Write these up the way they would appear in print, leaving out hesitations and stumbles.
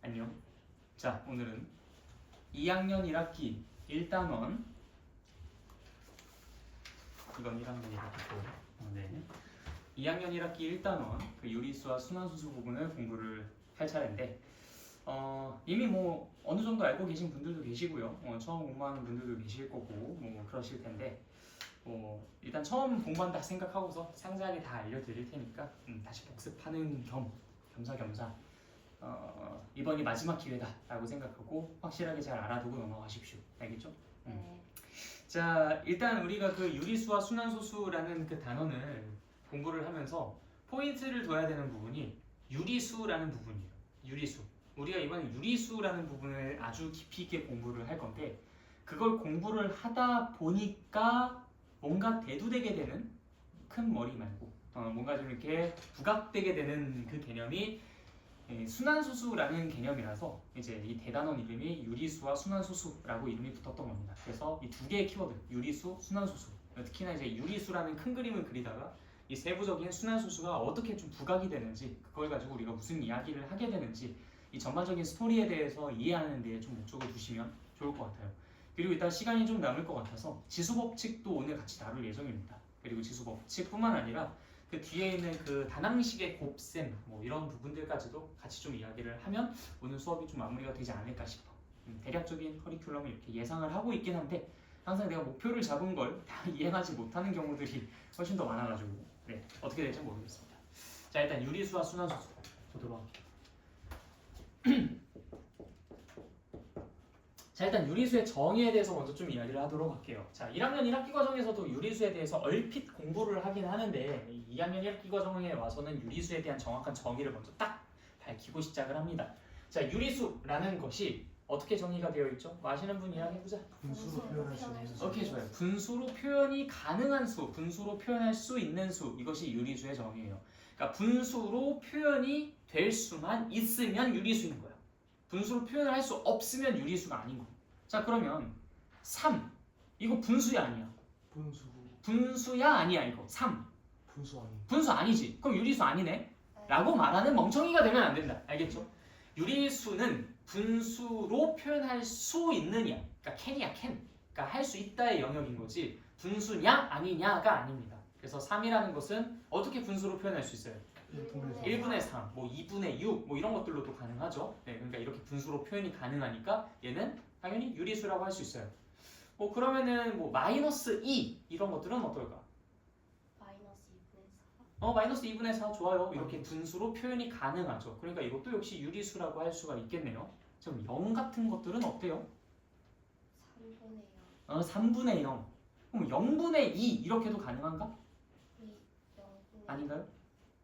안녕. 자, 오늘은 2학년 1학기 1단원 이건 1학년 1학기고 네. 2학년 1학기 1단원 그 유리수와 순환수수 부분을 공부를 할 차례인데 이미 뭐 어느 정도 알고 계신 분들도 계시고요. 처음 공부하는 분들도 계실 거고 뭐 그러실 텐데 일단 처음 공부한다 생각하고서 상세하게 다 알려드릴 테니까 다시 복습하는 겸사겸사 이번이 마지막 기회다라고 생각하고 확실하게 잘 알아두고 넘어가십시오. 알겠죠? 네. 자, 일단 우리가 그 유리수와 순환소수라는 그 단원을 공부를 하면서 포인트를 둬야 되는 부분이 유리수라는 부분이에요. 유리수. 우리가 이번에 유리수라는 부분을 아주 깊이 있게 공부를 할 건데 그걸 공부를 하다 보니까 뭔가 대두되게 되는 큰 머리 말고 뭔가 좀 이렇게 부각되게 되는 그 개념이 순환소수라는 개념이라서 이제 이 대단원 이름이 유리수와 순환소수라고 이름이 붙었던 겁니다. 그래서 이 두 개의 키워드 유리수, 순환소수 특히나 이제 유리수라는 큰 그림을 그리다가 이 세부적인 순환소수가 어떻게 좀 부각이 되는지 그걸 가지고 우리가 무슨 이야기를 하게 되는지 이 전반적인 스토리에 대해서 이해하는 데에 좀 목적을 두시면 좋을 것 같아요. 그리고 일단 시간이 좀 남을 것 같아서 지수법칙도 오늘 같이 다룰 예정입니다. 그리고 지수법칙뿐만 아니라 그 뒤에 있는 그 다낭식의 곱셈 뭐 이런 부분들까지도 같이 좀 이야기를 하면 오늘 수업이 좀 마무리가 되지 않을까 싶어. 대략적인 커리큘럼을 이렇게 예상을 하고 있긴 한데 항상 내가 목표를 잡은 걸 다 이행하지 못하는 경우들이 훨씬 더 많아가지고 네, 어떻게 될지 모르겠습니다. 자, 일단 유리수와 순환수수 보도록 할게요. 자, 일단 유리수의 정의에 대해서 먼저 좀 이야기를 하도록 할게요. 자, 1학년 1학기 과정에서도 유리수에 대해서 얼핏 공부를 하긴 하는데 2학년 1학기 과정에 와서는 유리수에 대한 정확한 정의를 먼저 딱 밝히고 시작을 합니다. 자, 유리수라는 것이 어떻게 정의가 되어 있죠? 뭐 아시는 분 이야기해보자. 분수로 표현할 수 있는 수. 오케이, 좋아요. 분수로 표현이 가능한 수, 분수로 표현할 수 있는 수, 이것이 유리수의 정의예요. 그러니까 분수로 표현이 될 수만 있으면 유리수인 거야. 분수로 표현을 할 수 없으면 유리수가 아닌 거야. 자, 그러면 3 이거 분수야 아니야? 분수야 아니야 이거 3 분수 아니. 분수 아니지. 그럼 유리수 아니네 라고 말하는 멍청이가 되면 안 된다. 알겠죠? 유리수는 분수로 표현할 수 있느냐, 그러니까 can이야 can, 그러니까 할 수 있다의 영역인 거지 분수냐 아니냐가 아닙니다. 그래서 3이라는 것은 어떻게 분수로 표현할 수 있어요? 1분의 3, 뭐 2분의 6, 뭐 이런 것들로도 가능하죠. 네, 그러니까 이렇게 분수로 표현이 가능하니까 얘는 당연히 유리수라고 할 수 있어요. 뭐 그러면은 뭐 마이너스 2 이런 것들은 어떨까? 마이너스 2분의 4 좋아요. 이렇게 분수로 표현이 가능하죠. 그러니까 이것도 역시 유리수라고 할 수가 있겠네요. 그럼 0 같은 것들은 어때요? 3분의 0. 3분의 0. 그럼 0분의 2 이렇게도 가능한가? 0분의 아닌가요?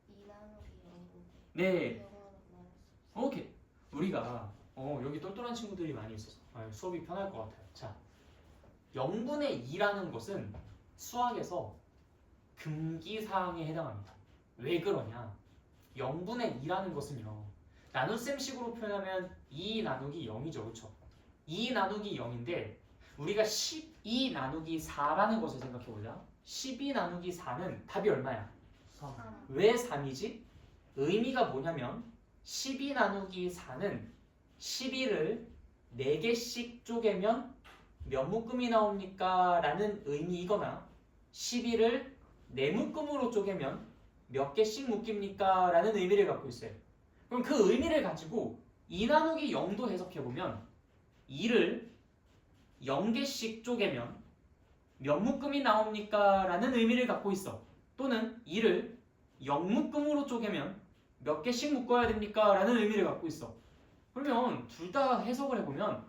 2 나누기 0인데. 네. 0은 마이너스. 오케이. 우리가 여기 똘똘한 친구들이 많이 있어서 수업이 편할 것 같아요. 자, 0분의 2라는 것은 수학에서 금기사항에 해당합니다. 왜 그러냐? 0분의 2라는 것은요. 나눗셈식으로 표현하면 2 나누기 0이죠. 그렇죠? 2 나누기 0인데 우리가 12 나누기 4라는 것을 생각해보자. 12 나누기 4는 답이 얼마야? 3. 왜 3이지? 의미가 뭐냐면 12 나누기 4는 12를 4개씩 쪼개면 몇 묶음이 나옵니까? 라는 의미이거나 12를 4묶음으로 쪼개면 몇 개씩 묶입니까? 라는 의미를 갖고 있어요. 그럼 그 의미를 가지고 2 나누기 0도 해석해보면 2를 0개씩 쪼개면 몇 묶음이 나옵니까? 라는 의미를 갖고 있어. 또는 2를 0묶음으로 쪼개면 몇 개씩 묶어야 됩니까? 라는 의미를 갖고 있어. 그러면 둘 다 해석을 해보면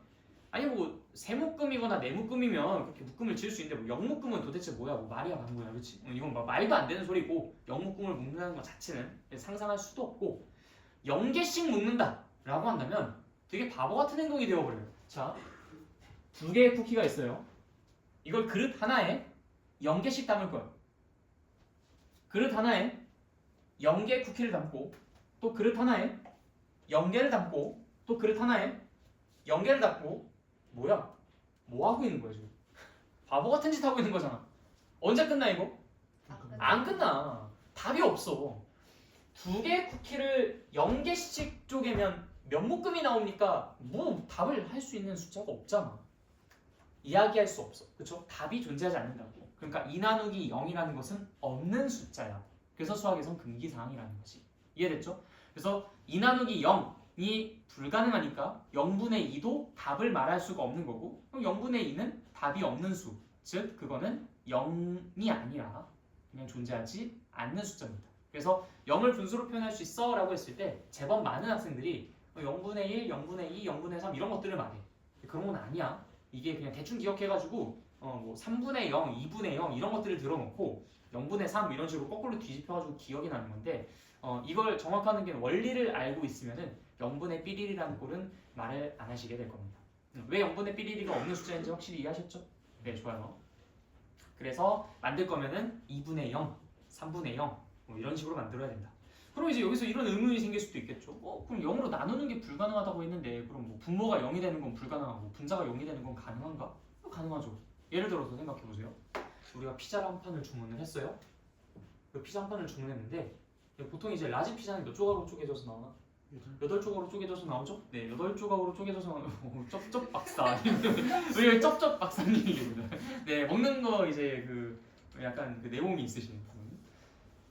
아니 뭐 3묶음이거나 4묶음이면 그렇게 묶음을 지을 수 있는데 뭐 0묶음은 도대체 뭐야? 뭐 말이야 방구야, 그렇지? 이건 뭐 말도 안 되는 소리고 0묶음을 묶는다는 것 자체는 상상할 수도 없고 0개씩 묶는다 라고 한다면 되게 바보 같은 행동이 되어버려요. 자, 2개의 쿠키가 있어요. 이걸 그릇 하나에 0개씩 담을 거예요. 그릇 하나에 0개의 쿠키를 담고 또 그릇 하나에 0개를 담고 또 그릇 하나에 0개를 담고 뭐야? 뭐 하고 있는 거야 지금? 바보 같은 짓 하고 있는 거잖아. 언제 끝나 이거? 안 끝나. 답이 없어. 2개의 쿠키를 0개씩 쪼개면 몇 묶음이 나오니까 뭐 답을 할 수 있는 숫자가 없잖아. 이야기할 수 없어. 그렇죠? 답이 존재하지 않는다고. 그러니까 2 나누기 0이라는 것은 없는 숫자야. 그래서 수학에선 금기사항이라는 거지. 이해됐죠? 그래서 2 나누기 0이 불가능하니까 0분의 2도 답을 말할 수가 없는 거고, 그럼 0분의 2는 답이 없는 수. 즉 그거는 0이 아니라 그냥 존재하지 않는 숫자입니다. 그래서 0을 분수로 표현할 수 있어 라고 했을 때 제법 많은 학생들이 0분의 1, 0분의 2, 0분의 3 이런 것들을 말해. 그런 건 아니야. 이게 그냥 대충 기억해가지고 뭐 3분의 0, 2분의 0 이런 것들을 들어놓고 0분의 3 이런 식으로 거꾸로 뒤집혀가지고 기억이 나는 건데, 이걸 정확하는 게 원리를 알고 있으면은 0분의 삐리리라는 꼴은 말을 안 하시게 될 겁니다. 왜 0분의 삐리리가 없는 숫자인지 확실히 이해하셨죠? 네, 좋아요. 그래서 만들 거면은 2분의 0, 3분의 0 뭐 이런 식으로 만들어야 된다. 그럼 이제 여기서 이런 의문이 생길 수도 있겠죠. 그럼 0으로 나누는 게 불가능하다고 했는데 그럼 뭐 분모가 0이 되는 건 불가능하고 분자가 0이 되는 건 가능한가? 가능하죠. 예를 들어서 생각해 보세요. 우리가 피자를 한 판을 주문을 했어요. 그 피자 한 판을 주문했는데 보통 이제 라지 피자는 몇 조각으로 쪼개져서 나오나? 8조각으로 쪼개져서 나오죠? 네, 8조각으로 쪼개져서 나오고 쩝쩝 박사. 우리 쩝쩝 박사님입니다. 네, 먹는 거 이제 그 약간 그 내용이 있으신 분.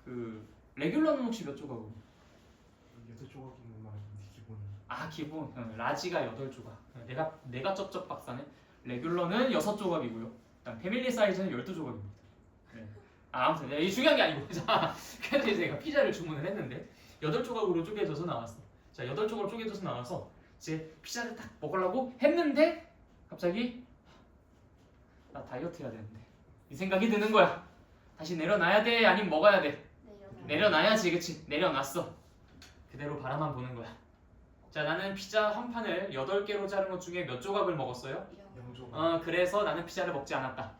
그 레귤러는 혹시 몇 조각으로? 8조각이면 말인데 기본은. 아, 기본 라지가 8조각. 내가 쩝쩝 박사는 레귤러는 6조각이고요. 패밀리 사이즈는 12조각입니다. 네. 아무튼 이 중요한 게 아니고. 자, 그래서 이제 제가 피자를 주문을 했는데 8조각으로 쪼개져서 나왔어. 자, 8조각으로 쪼개져서 나와서 이제 피자를 딱 먹으려고 했는데 갑자기 나 다이어트 해야 되는데 이 생각이 드는 거야. 다시 내려놔야 돼? 아니면 먹어야 돼? 내려놔야지, 그치? 내려놨어. 그대로 바라만 보는 거야. 자, 나는 피자 한 판을 8개로 자른 것 중에 몇 조각을 먹었어요? 0조각. 그래서 나는 피자를 먹지 않았다.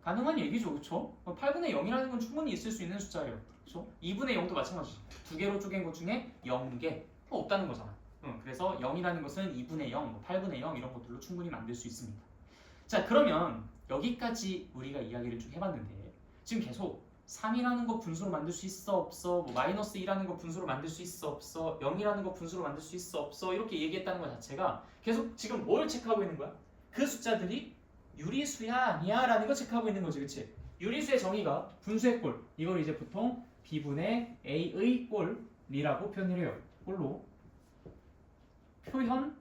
가능한 얘기죠, 그쵸? 8분의 0이라는 건 충분히 있을 수 있는 숫자예요. 그쵸? 2분의 0도 마찬가지죠. 2개로 쪼갠 것 중에 0개 없다는 거잖아. 그래서 0이라는 것은 2분의 0, 8분의 0 이런 것들로 충분히 만들 수 있습니다. 자, 그러면 여기까지 우리가 이야기를 쭉 해봤는데 지금 계속 3이라는 거 분수로 만들 수 있어 없어, 뭐 마이너스 2라는 거 분수로 만들 수 있어 없어, 0이라는 거 분수로 만들 수 있어 없어 이렇게 얘기했다는 것 자체가 계속 지금 뭘 체크하고 있는 거야? 그 숫자들이 유리수야 아니야 라는 거 체크하고 있는 거지, 그치? 유리수의 정의가 분수의 꼴, 이걸 이제 보통 B분의 A의 꼴이라고 표현을 해요. 꼴로 표현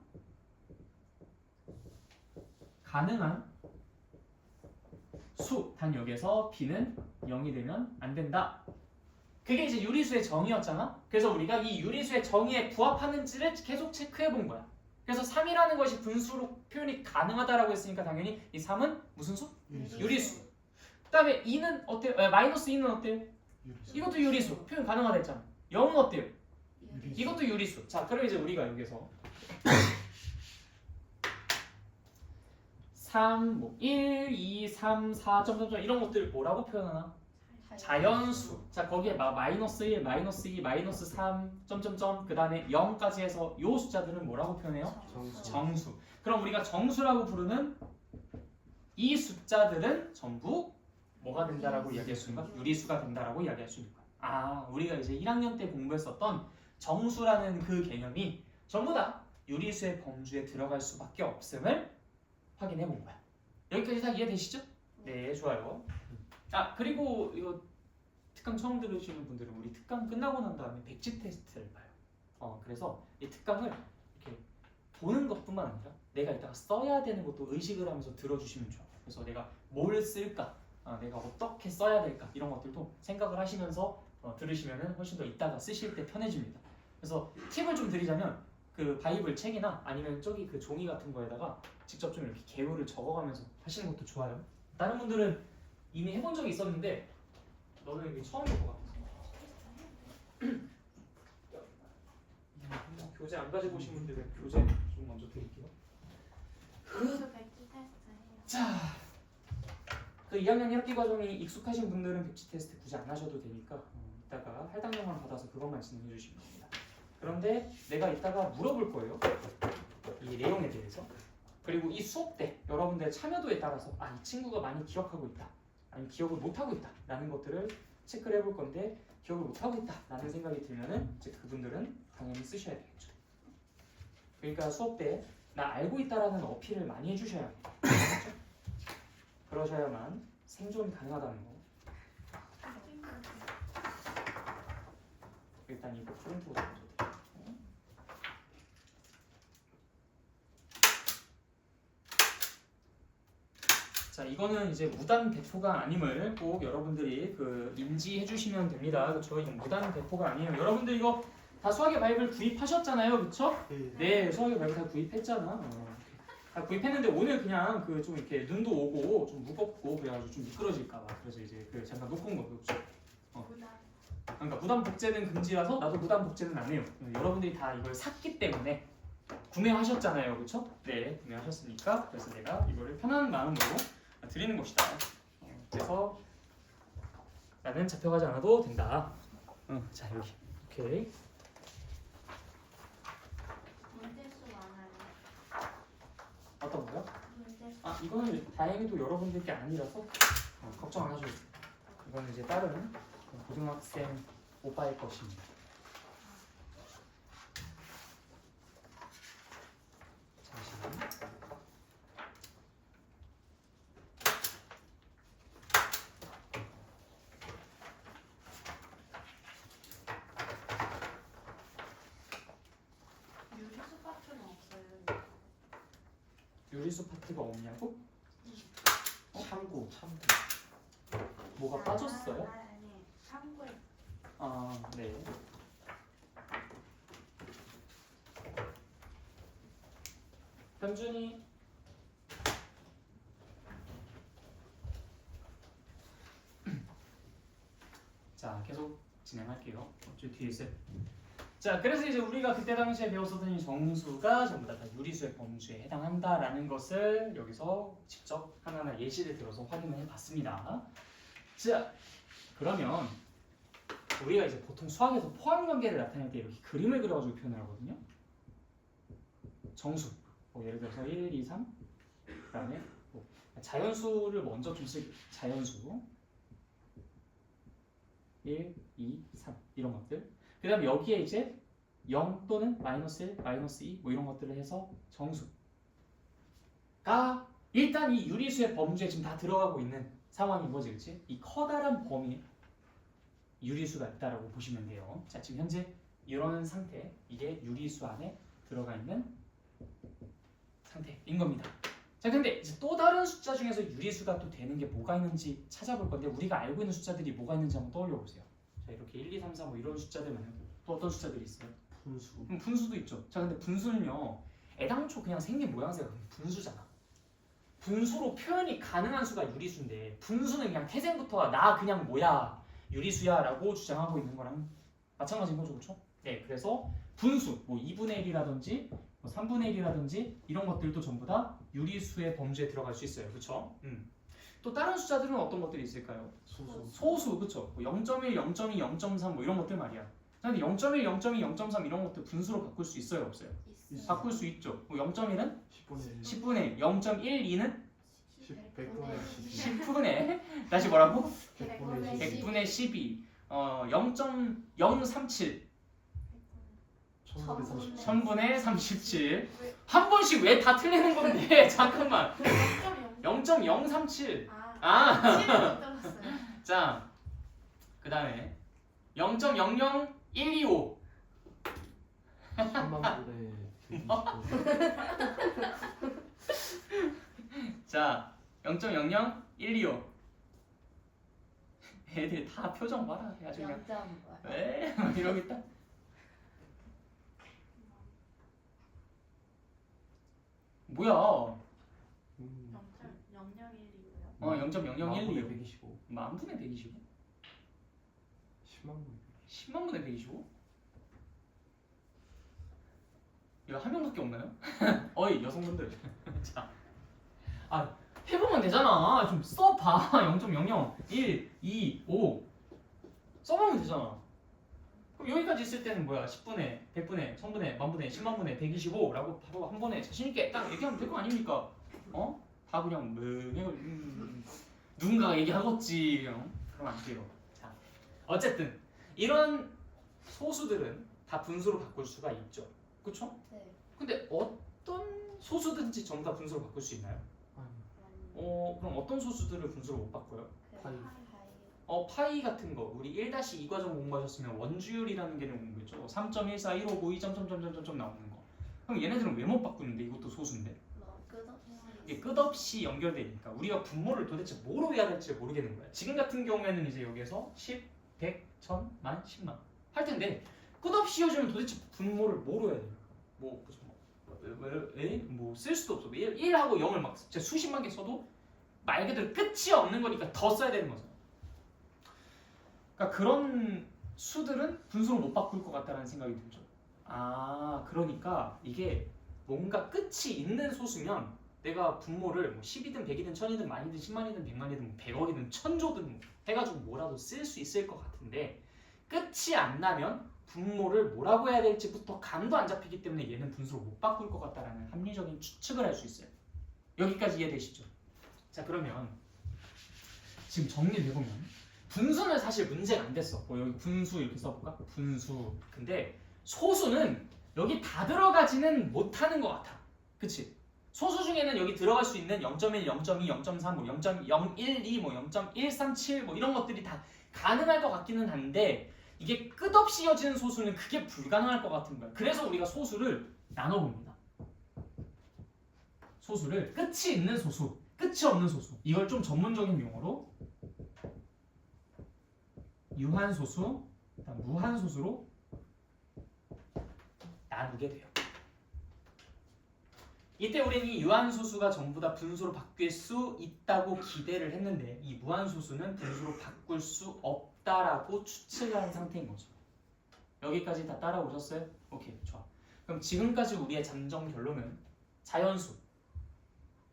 가능한 수, 단 여기에서 B는 0이 되면 안 된다. 그게 이제 유리수의 정의였잖아. 그래서 우리가 이 유리수의 정의에 부합하는지를 계속 체크해 본 거야. 그래서 3이라는 것이 분수로 표현이 가능하다라고 했으니까 당연히 이 3은 무슨 수? 유리수. 그 다음에 2는 어때요? 마이너스 2는 어때요? 유리수. 이것도 유리수. 표현 가능하다 했잖아. 0은 어때요? 유리수. 이것도 유리수. 자, 그럼 이제 우리가 여기서 3, 뭐 1, 2, 3, 4, 점점점 이런 것들 뭐라고 표현하나? 자연수. 자, 거기에 마이너스 1, 마이너스 2, 마이너스 3, 점점점 그 다음에 0까지 해서 요 숫자들은 뭐라고 표현해요? 정수. 정수. 그럼 우리가 정수라고 부르는 이 숫자들은 전부 뭐가 된다라고 이야기할 수 있는 거야? 유리수가 된다라고 이야기할 수 있는 거야. 아, 우리가 이제 1학년 때 공부했었던 정수라는 그 개념이 전부 다 유리수의 범주에 들어갈 수밖에 없음을 확인해 본 거야. 여기까지 다 이해되시죠? 네, 좋아요. 아, 그리고 이거 특강 처음 들으시는 분들은 우리 특강 끝나고 난 다음에 백지 테스트를 봐요. 그래서 이 특강을 이렇게 보는 것뿐만 아니라 내가 이따가 써야 되는 것도 의식을 하면서 들어주시면 좋아요. 그래서 내가 뭘 쓸까, 내가 어떻게 써야 될까 이런 것들도 생각을 하시면서 들으시면 훨씬 더 이따가 쓰실 때 편해집니다. 그래서 팁을 좀 드리자면 그 바이블 책이나 아니면 저기 그 종이 같은 거에다가 직접 좀 이렇게 개요를 적어가면서 하시는 것도 좋아요. 다른 분들은 이미 해본 적이 있었는데 너는 이게 처음일 것 같아. 교재 안 가지고 오신 분들은 교재 좀 먼저 드릴게요. 자, 그 2학년 1학기 과정이 익숙하신 분들은 백지 테스트 굳이 안 하셔도 되니까 이따가 할당량만 받아서 그것만 진행해 주시면 됩니다. 그런데 내가 이따가 물어볼 거예요. 이 내용에 대해서. 그리고 이 수업 때 여러분들의 참여도에 따라서 이 친구가 많이 기억하고 있다, 아니면 기억을 못하고 있다 라는 것들을 체크를 해볼 건데 기억을 못하고 있다 라는 생각이 들면은 이제 그분들은 당연히 쓰셔야 되겠죠. 그러니까 수업 때 나 알고 있다라는 어필을 많이 해주셔야 해요. 그러셔야만 생존이 가능하다는 거. 일단 이거 프린트로 먼저 돼요. 자, 이거는 이제 무단 배포가 아님을 꼭 여러분들이 그 인지해 주시면 됩니다. 그렇죠? 이건 무단 배포가 아니에요. 여러분들 이거 다 수학의 바이블 구입하셨잖아요, 그렇죠? 네, 수학의 바이블 다 구입했잖아. 다 구입했는데 오늘 그냥 그 좀 이렇게 눈도 오고 좀 무겁고 그래가지고 좀 미끄러질까봐 그래서 이제 그 잠깐 놓고 온 거, 그렇죠? 그러니까 무단 복제는 금지라서 나도 무단 복제는 안 해요. 여러분들이 다 이걸 샀기 때문에 구매하셨잖아요, 그렇죠? 네, 구매하셨으니까 그래서 내가 이거를 편한 마음으로 드리는 것이다. 그래서 나는 잡혀가지 않아도 된다. 자 여기, 오케이. 문제수 많아요. 어떤 거요? 문제수. 아 이거는 다행히도 여러분들께 아니라서 걱정 안 하셔도 돼요. 이거는 이제 다른 고등학생 오빠의 것입니다. 잠시만요. 유리수 파트는 없어요. 유리수 파트가 없냐고? 참고 참고. 뭐가 빠졌어요? 아니, 참고에 아 네. 현준이 자 계속 진행할게요. 저 뒤에 있어요. 자 그래서 이제 우리가 그때 당시에 배웠었던 이 정수가 전부 다 유리수의 범주에 해당한다라는 것을 여기서 직접 하나하나 예시를 들어서 확인을 해봤습니다. 자 그러면 우리가 이제 보통 수학에서 포함관계를 나타낼 때 이렇게 그림을 그려가지고 표현을 하거든요. 정수 뭐 예를 들어서 1, 2, 3 그다음에 뭐 자연수를 먼저 좀 쓸게요. 자연수 1, 2, 3 이런 것들. 그 다음에 여기에 이제 0 또는 마이너스 1, 마이너스 2 뭐 이런 것들을 해서 정수가 일단 이 유리수의 범주에 지금 다 들어가고 있는 상황인 거지, 그렇지? 이 커다란 범위에 유리수가 있다라고 보시면 돼요. 자, 지금 현재 이런 상태, 이게 유리수 안에 들어가 있는 상태인 겁니다. 자, 근데 이제 또 다른 숫자 중에서 유리수가 또 되는 게 뭐가 있는지 찾아볼 건데 우리가 알고 있는 숫자들이 뭐가 있는지 한번 떠올려 보세요. 자, 이렇게 1, 2, 3, 4 뭐 이런 숫자들 말고 또 어떤 숫자들이 있어요? 분수. 분수도 있죠. 자, 근데 분수는요, 애당초 그냥 생긴 모양새가 분수잖아. 분수로 표현이 가능한 수가 유리수인데 분수는 그냥 태생부터 나 그냥 뭐야 유리수야라고 주장하고 있는 거랑 마찬가지인 거죠, 그렇죠? 네, 그래서 분수, 뭐 2분의 1이라든지 뭐 3분의 1이라든지 이런 것들도 전부 다 유리수의 범주에 들어갈 수 있어요, 그렇죠? 또 다른 숫자들은 어떤 것들이 있을까요? 소수. 소수, 그렇죠? 뭐 0.1, 0.2, 0.3 뭐 이런 것들 말이야. 근데 0.1, 0.2, 0.3 이런 것들 분수로 바꿀 수 있어요, 없어요? 있어요. 바꿀 수 있죠. 뭐 0.1은 10분의 1. 10분의 0.12는 100분의 12. 10분의 다시 뭐라고? 100분의 10. 100분의 12 0.037 1000분의 30. 1000분의 37 한 번씩 왜 다 틀리는 건데 잠깐만 0.037 자 그 다음에 0.00125 10만 분의 120. 자 0.00125 애들 다 표정 봐라 아주 그냥 왜 이러고 있다. 뭐야? 0.001이고요. 0.0012. 125. 만 분의 125? 10만 분. 10만 분의 125? 이거 한 명밖에 없나요? 어이 여성분들. 자, 해보면 되잖아. 좀 써봐. 0.001, 2, 5 써보면 되잖아. 그럼 여기까지 있을 때는 뭐야? 10분의, 100분의, 1000분의, 만분의, 10만분의 125라고 바로 한 번에 자신있게 딱 얘기하면 될 거 아닙니까? 다 그냥 누군가가 얘기하겠지. 그러면 안 돼요. 자, 어쨌든 이런 소수들은 다 분수로 바꿀 수가 있죠. 그쵸? 네. 근데 어떤 소수든지 전부 다 분수로 바꿀 수 있나요? 아니. 그럼 어떤 소수들을 분수로 못 바꿔요? 파이. 파이 같은 거 우리 1-2 과정 공부하셨으면 원주율이라는 개념 공부했죠. 3.14159 2점점점점점 나오는 거. 그럼 얘네들은 왜 못 바꾸는데? 이것도 소수인데. 이게 끝없이 연결되니까 우리가 분모를 도대체 뭐로 해야 될지 모르겠는 거야. 지금 같은 경우에는 이제 여기서 10, 100, 1000, 만, 10만 할 텐데 끝없이 이어지면 도대체 분모를 뭐로 해야 될까? 뭐 쓸 수도 없어. 1하고 0을 막 진짜 수십만 개 써도 말 그대로 끝이 없는 거니까 더 써야 되는 거잖아. 그러니까 그런 수들은 분수로 못 바꿀 것 같다는 생각이 들죠. 그러니까 이게 뭔가 끝이 있는 소수면 내가 분모를 뭐 10이든 100이든 1000이든 만이든 10만이든 100만이든 뭐 100억이든 1000조든 해가지고 뭐라도 쓸 수 있을 것 같은데 끝이 안 나면 분모를 뭐라고 해야 될지부터 감도 안 잡히기 때문에 얘는 분수로 못 바꿀 것 같다라는 합리적인 추측을 할 수 있어요. 여기까지 이해되시죠? 자, 그러면 지금 정리를 해보면 분수는 사실 문제가 안 됐어. 뭐 여기 분수 이렇게 써볼까? 분수. 근데 소수는 여기 다 들어가지는 못하는 것 같아. 그치? 소수 중에는 여기 들어갈 수 있는 0.1, 0.2, 0.3, 뭐 0.012, 뭐 0.137 뭐 이런 것들이 다 가능할 것 같기는 한데 이게 끝없이 이어지는 소수는 그게 불가능할 것 같은 거야. 그래서 우리가 소수를 나눠봅니다. 소수를 끝이 있는 소수, 끝이 없는 소수. 이걸 좀 전문적인 용어로 유한소수, 무한소수로 나누게 돼요. 이때 우리는 이 유한소수가 전부 다 분수로 바뀔 수 있다고 기대를 했는데 이 무한소수는 분수로 바꿀 수 없다라고 추측한 상태인 거죠. 여기까지 다 따라오셨어요? 오케이, 좋아. 그럼 지금까지 우리의 잠정 결론은 자연수,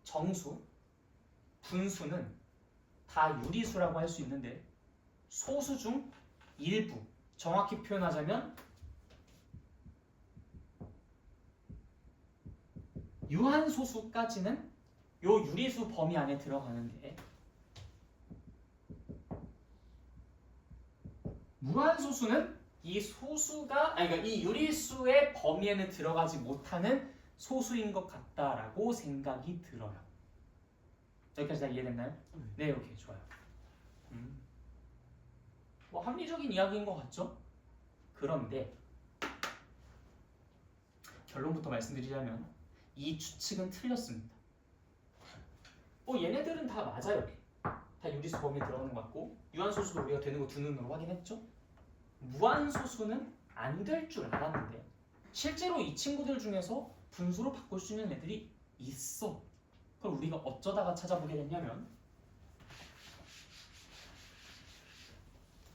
정수, 분수는 다 유리수라고 할 수 있는데 소수 중 일부, 정확히 표현하자면 유한소수까지는 요 유리수 범위 안에 들어가는데 무한소수는 이 소수가 그러니까 이 유리수의 범위에는 들어가지 못하는 소수인 것 같다라고 생각이 들어요. 여기까지 다 이해됐나요? 네, 오케이, 좋아요. 뭐 합리적인 이야기인 것 같죠? 그런데 결론부터 말씀드리자면 이 추측은 틀렸습니다. 얘네들은 다 맞아요. 다 유리수 범위에 들어가는 것 같고 유한소수도 우리가 되는 거 두 눈으로 확인했죠? 무한소수는 안 될 줄 알았는데 실제로 이 친구들 중에서 분수로 바꿀 수 있는 애들이 있어. 그걸 우리가 어쩌다가 찾아보게 됐냐면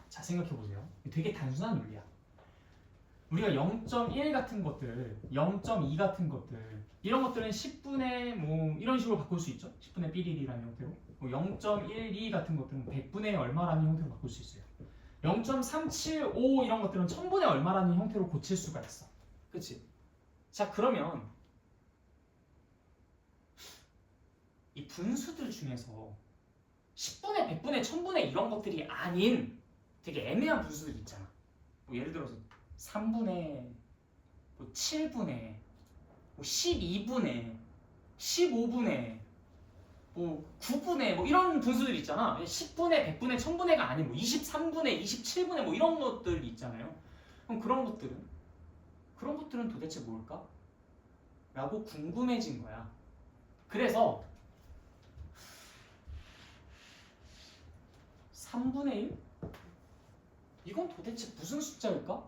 자, 생각해보세요. 되게 단순한 논리야. 우리가 0.1 같은 것들, 0.2 같은 것들 이런 것들은 10분의 뭐 이런 식으로 바꿀 수 있죠. 10분의 삐리리라는 형태로. 0.12 같은 것들은 100분의 얼마라는 형태로 바꿀 수 있어요. 0.375 이런 것들은 1000분의 얼마라는 형태로 고칠 수가 있어. 그치? 자, 그러면 이 분수들 중에서 10분의 100분의 1000분의 이런 것들이 아닌 되게 애매한 분수들 있잖아. 뭐 예를 들어서 3분의 뭐 7분의 뭐 12분의 15분의 뭐 9분의 뭐 이런 분수들 있잖아. 10분의 100분의 1000분의가 아닌 뭐 23분의 27분의 뭐 이런 것들 있잖아요. 그럼 그런 것들은 도대체 뭘까? 라고 궁금해진 거야. 그래서 3분의 1? 이건 도대체 무슨 숫자일까?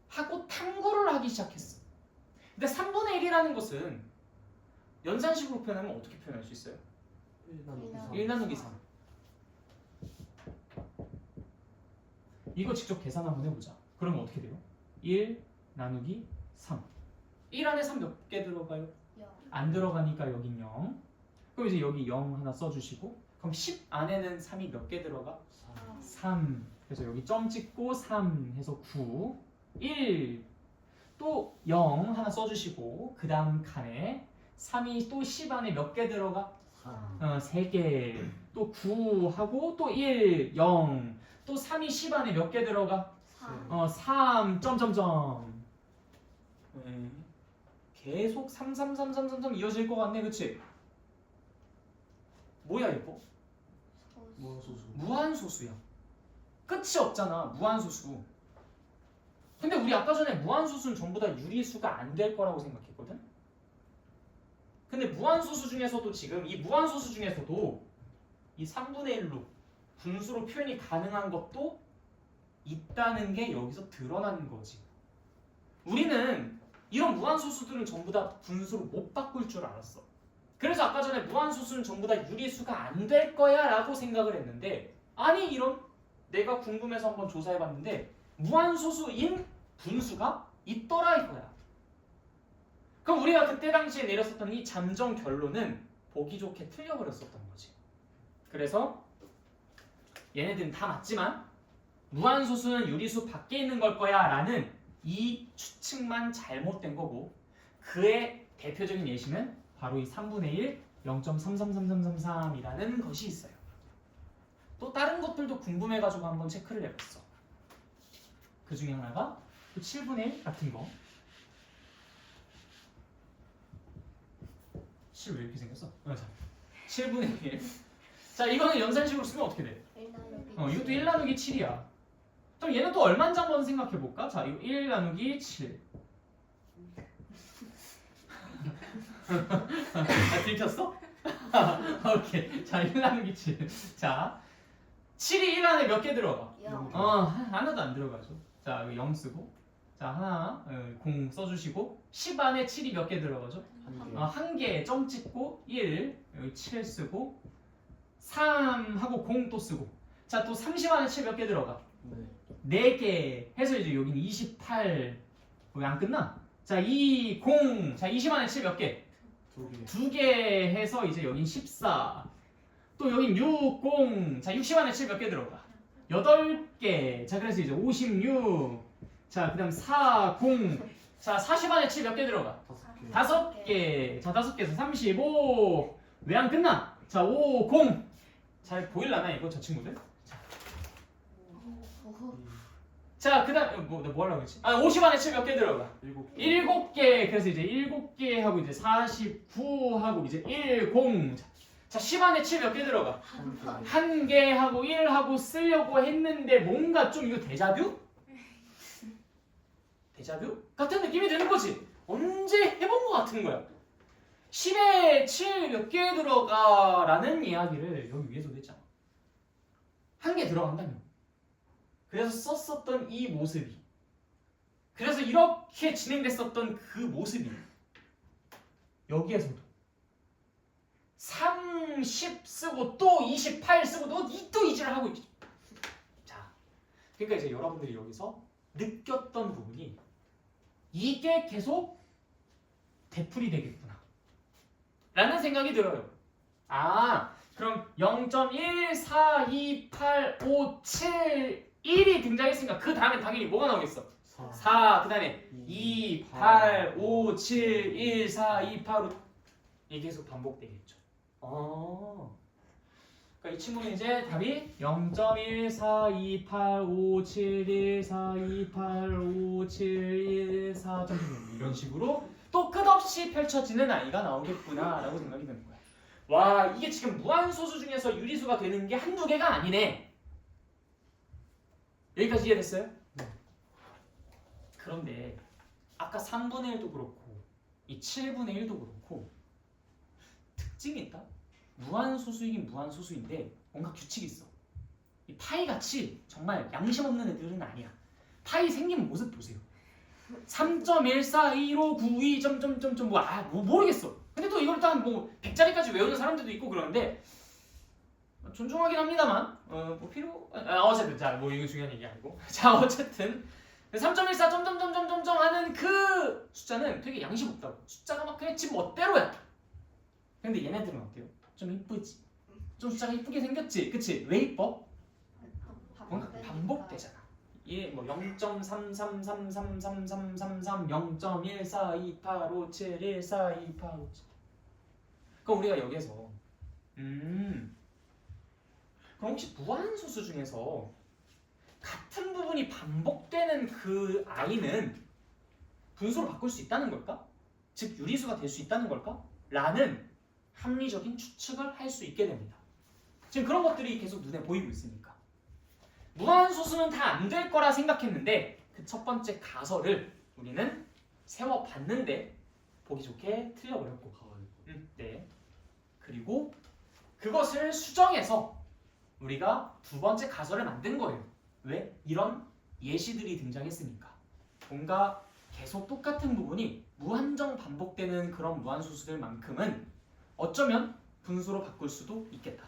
하고 탐구를 하기 시작했어. 근데 3분의 1이라는 것은 연산식으로 표현하면 어떻게 표현할 수 있어요? 1 나누기 3. 이거 직접 계산 한번 해보자. 그러면 어떻게 돼요? 1 나누기 3. 1 안에 3 몇 개 들어가요? 안 들어가니까 여긴 0. 그럼 이제 여기 0 하나 써주시고 그럼 10 안에는 3이 몇 개 들어가? 3. 그래서 여기 점 찍고 3 해서 9. 1. 또 0 하나 써주시고 그 다음 칸에 3이 또 10 안에 몇 개 들어가? 3개. 또 9 하고 또 1, 0. 또 3이 10 안에 몇 개 들어가? 3. 점점점. 계속 3 이어질 것 같네, 그치? 뭐야 이거? 무한소수. 무한소수야. 끝이 없잖아, 무한소수. 근데 우리 아까 전에 무한소수는 전부 다 유리수가 안 될 거라고 생각했거든? 근데 무한소수 중에서도 지금 이 무한소수 중에서도 이 3분의 1로 분수로 표현이 가능한 것도 있다는 게 여기서 드러나는 거지. 우리는 이런 무한소수들은 전부 다 분수로 못 바꿀 줄 알았어. 그래서 아까 전에 무한소수는 전부 다 유리수가 안 될 거야 라고 생각을 했는데, 아니 이런, 내가 궁금해서 한번 조사해봤는데 무한소수인 분수가 있더라 이거야. 그럼 우리가 그때 당시에 내렸었던 이 잠정 결론은 보기 좋게 틀려버렸었던 거지. 그래서 얘네들은 다 맞지만 무한소수는 유리수 밖에 있는 걸 거야 라는 이 추측만 잘못된 거고, 그의 대표적인 예시는 바로 이 3분의 1 0.333333이라는 것이 있어요. 또 다른 것들도 궁금해가지고 한번 체크를 해봤어. 그 중에 하나가 그 7분의 1 같은 거. 7 왜 이렇게 생겼어? 7분의 1. 자, 이거는 연산식으로 쓰면 어떻게 돼? 이것도 1 나누기 7이야. 그럼 얘는 또 얼마인지 한번 생각해볼까? 자, 이거 1 나누기 7. 들켰어? 오케이. 자, 1 나누기 7. 자, 7이 1 안에 몇 개 들어가? 하나도 안 들어가죠. 자, 여기 0 쓰고. 자, 하나, 0 써주시고. 10 안에 7이 몇 개 들어가죠? 한 개, 점 찍고 1, 여기 7 쓰고 3 하고 0 또 쓰고. 자, 또 30 안에 7 몇 개 들어가? 네. 4개 해서 이제 여기는 28. 왜 안 끝나? 자, 2, 0. 자, 20 안에 7 몇 개? 2개. 2개 해서 이제 여긴 14. 또 여긴 6, 0. 자, 60 안에 7 몇 개 들어가? 8개. 자, 그래서 이제 56. 자, 그 다음 4, 0. 자, 40 안에 7 몇 개 들어가? 5개. 5개. 자, 5개에서 35. 왜 안 끝나? 자, 5, 0. 잘 보일라나 이거 저 친구들? 자, 그 다음 뭐 하려고 했지? 50 안에 7 몇 개 들어가? 7개. 7개. 그래서 이제 7개 하고 이제 49 하고 이제 10. 자, 10 안에 7 몇 개 들어가? 1개. 1개 하고 1 하고 쓰려고 했는데 뭔가 좀 이거 데자뷰? 데자뷰? 같은 느낌이 드는 거지. 언제 해본 것 같은 거야. 10에 7 몇 개 들어가 라는 이야기를 여기 위에서도 했잖아. 1개 들어간다며. 그래서 썼었던 이 모습이, 그래서 이렇게 진행됐었던 그 모습이 여기에서도 30 쓰고 또 28 쓰고 또 이질을 하고 있죠. 자, 그러니까 이제 여러분들이 여기서 느꼈던 부분이 이게 계속 되풀이 되겠구나 라는 생각이 들어요. 그럼 0.1428571이 등장했으니까 그 다음에 당연히 뭐가 나오겠어? 4, 그 다음에 2, 8, 5, 7, 1, 4, 2, 8, 5 이게 계속 반복되겠죠. 그러니까 이 친구는 이제 답이 0.1428571428571 이런 식으로 또 끝없이 펼쳐지는 아이가 나오겠구나 라고 생각이 드는 거야. 와, 이게 지금 무한소수 중에서 유리수가 되는 게 한두 개가 아니네. 여기까지 이해됐어요? 네. 그런데 아까 3분의 1도 그렇고 이 7분의 1도 그렇고 특징이 있다. 무한소수이긴 무한소수인데 뭔가 규칙이 있어. 이 파이같이 정말 양심 없는 애들은 아니야. 파이 생긴 모습 보세요. 3.1421592 점점점점 뭐 모르겠어. 근데 또 이걸 딱 뭐 100자리까지 외우는 사람들도 있고 그러는데 존중하긴 합니다만 뭐 필요 어쨌든 자 뭐 이거 중요한 얘기 아니고 자 어쨌든 3.14 점점점점점 하는 그 숫자는 되게 양심 없다고. 숫자가 막 그냥 지 멋대로야. 근데 얘네들은 어때요? 좀 이쁘지? 좀 숫자가 이쁘게 생겼지? 그치? 왜 이뻐? 뭔가 반복되잖아. 얘 뭐 0.33333333 0.14285714285 그럼 우리가 여기서 그럼 혹시 무한소수 중에서 같은 부분이 반복되는 그 아이는 분수로 바꿀 수 있다는 걸까? 즉 유리수가 될 수 있다는 걸까? 라는 합리적인 추측을 할 수 있게 됩니다. 지금 그런 것들이 계속 눈에 보이고 있으니까. 무한소수는 다 안 될 거라 생각했는데 그 첫 번째 가설을 우리는 세워봤는데 보기 좋게 틀려버렸고 네. 그리고 그것을 수정해서 우리가 두 번째 가설을 만든 거예요. 왜? 이런 예시들이 등장했으니까. 뭔가 계속 똑같은 부분이 무한정 반복되는 그런 무한소수들만큼은 어쩌면 분수로 바꿀 수도 있겠다.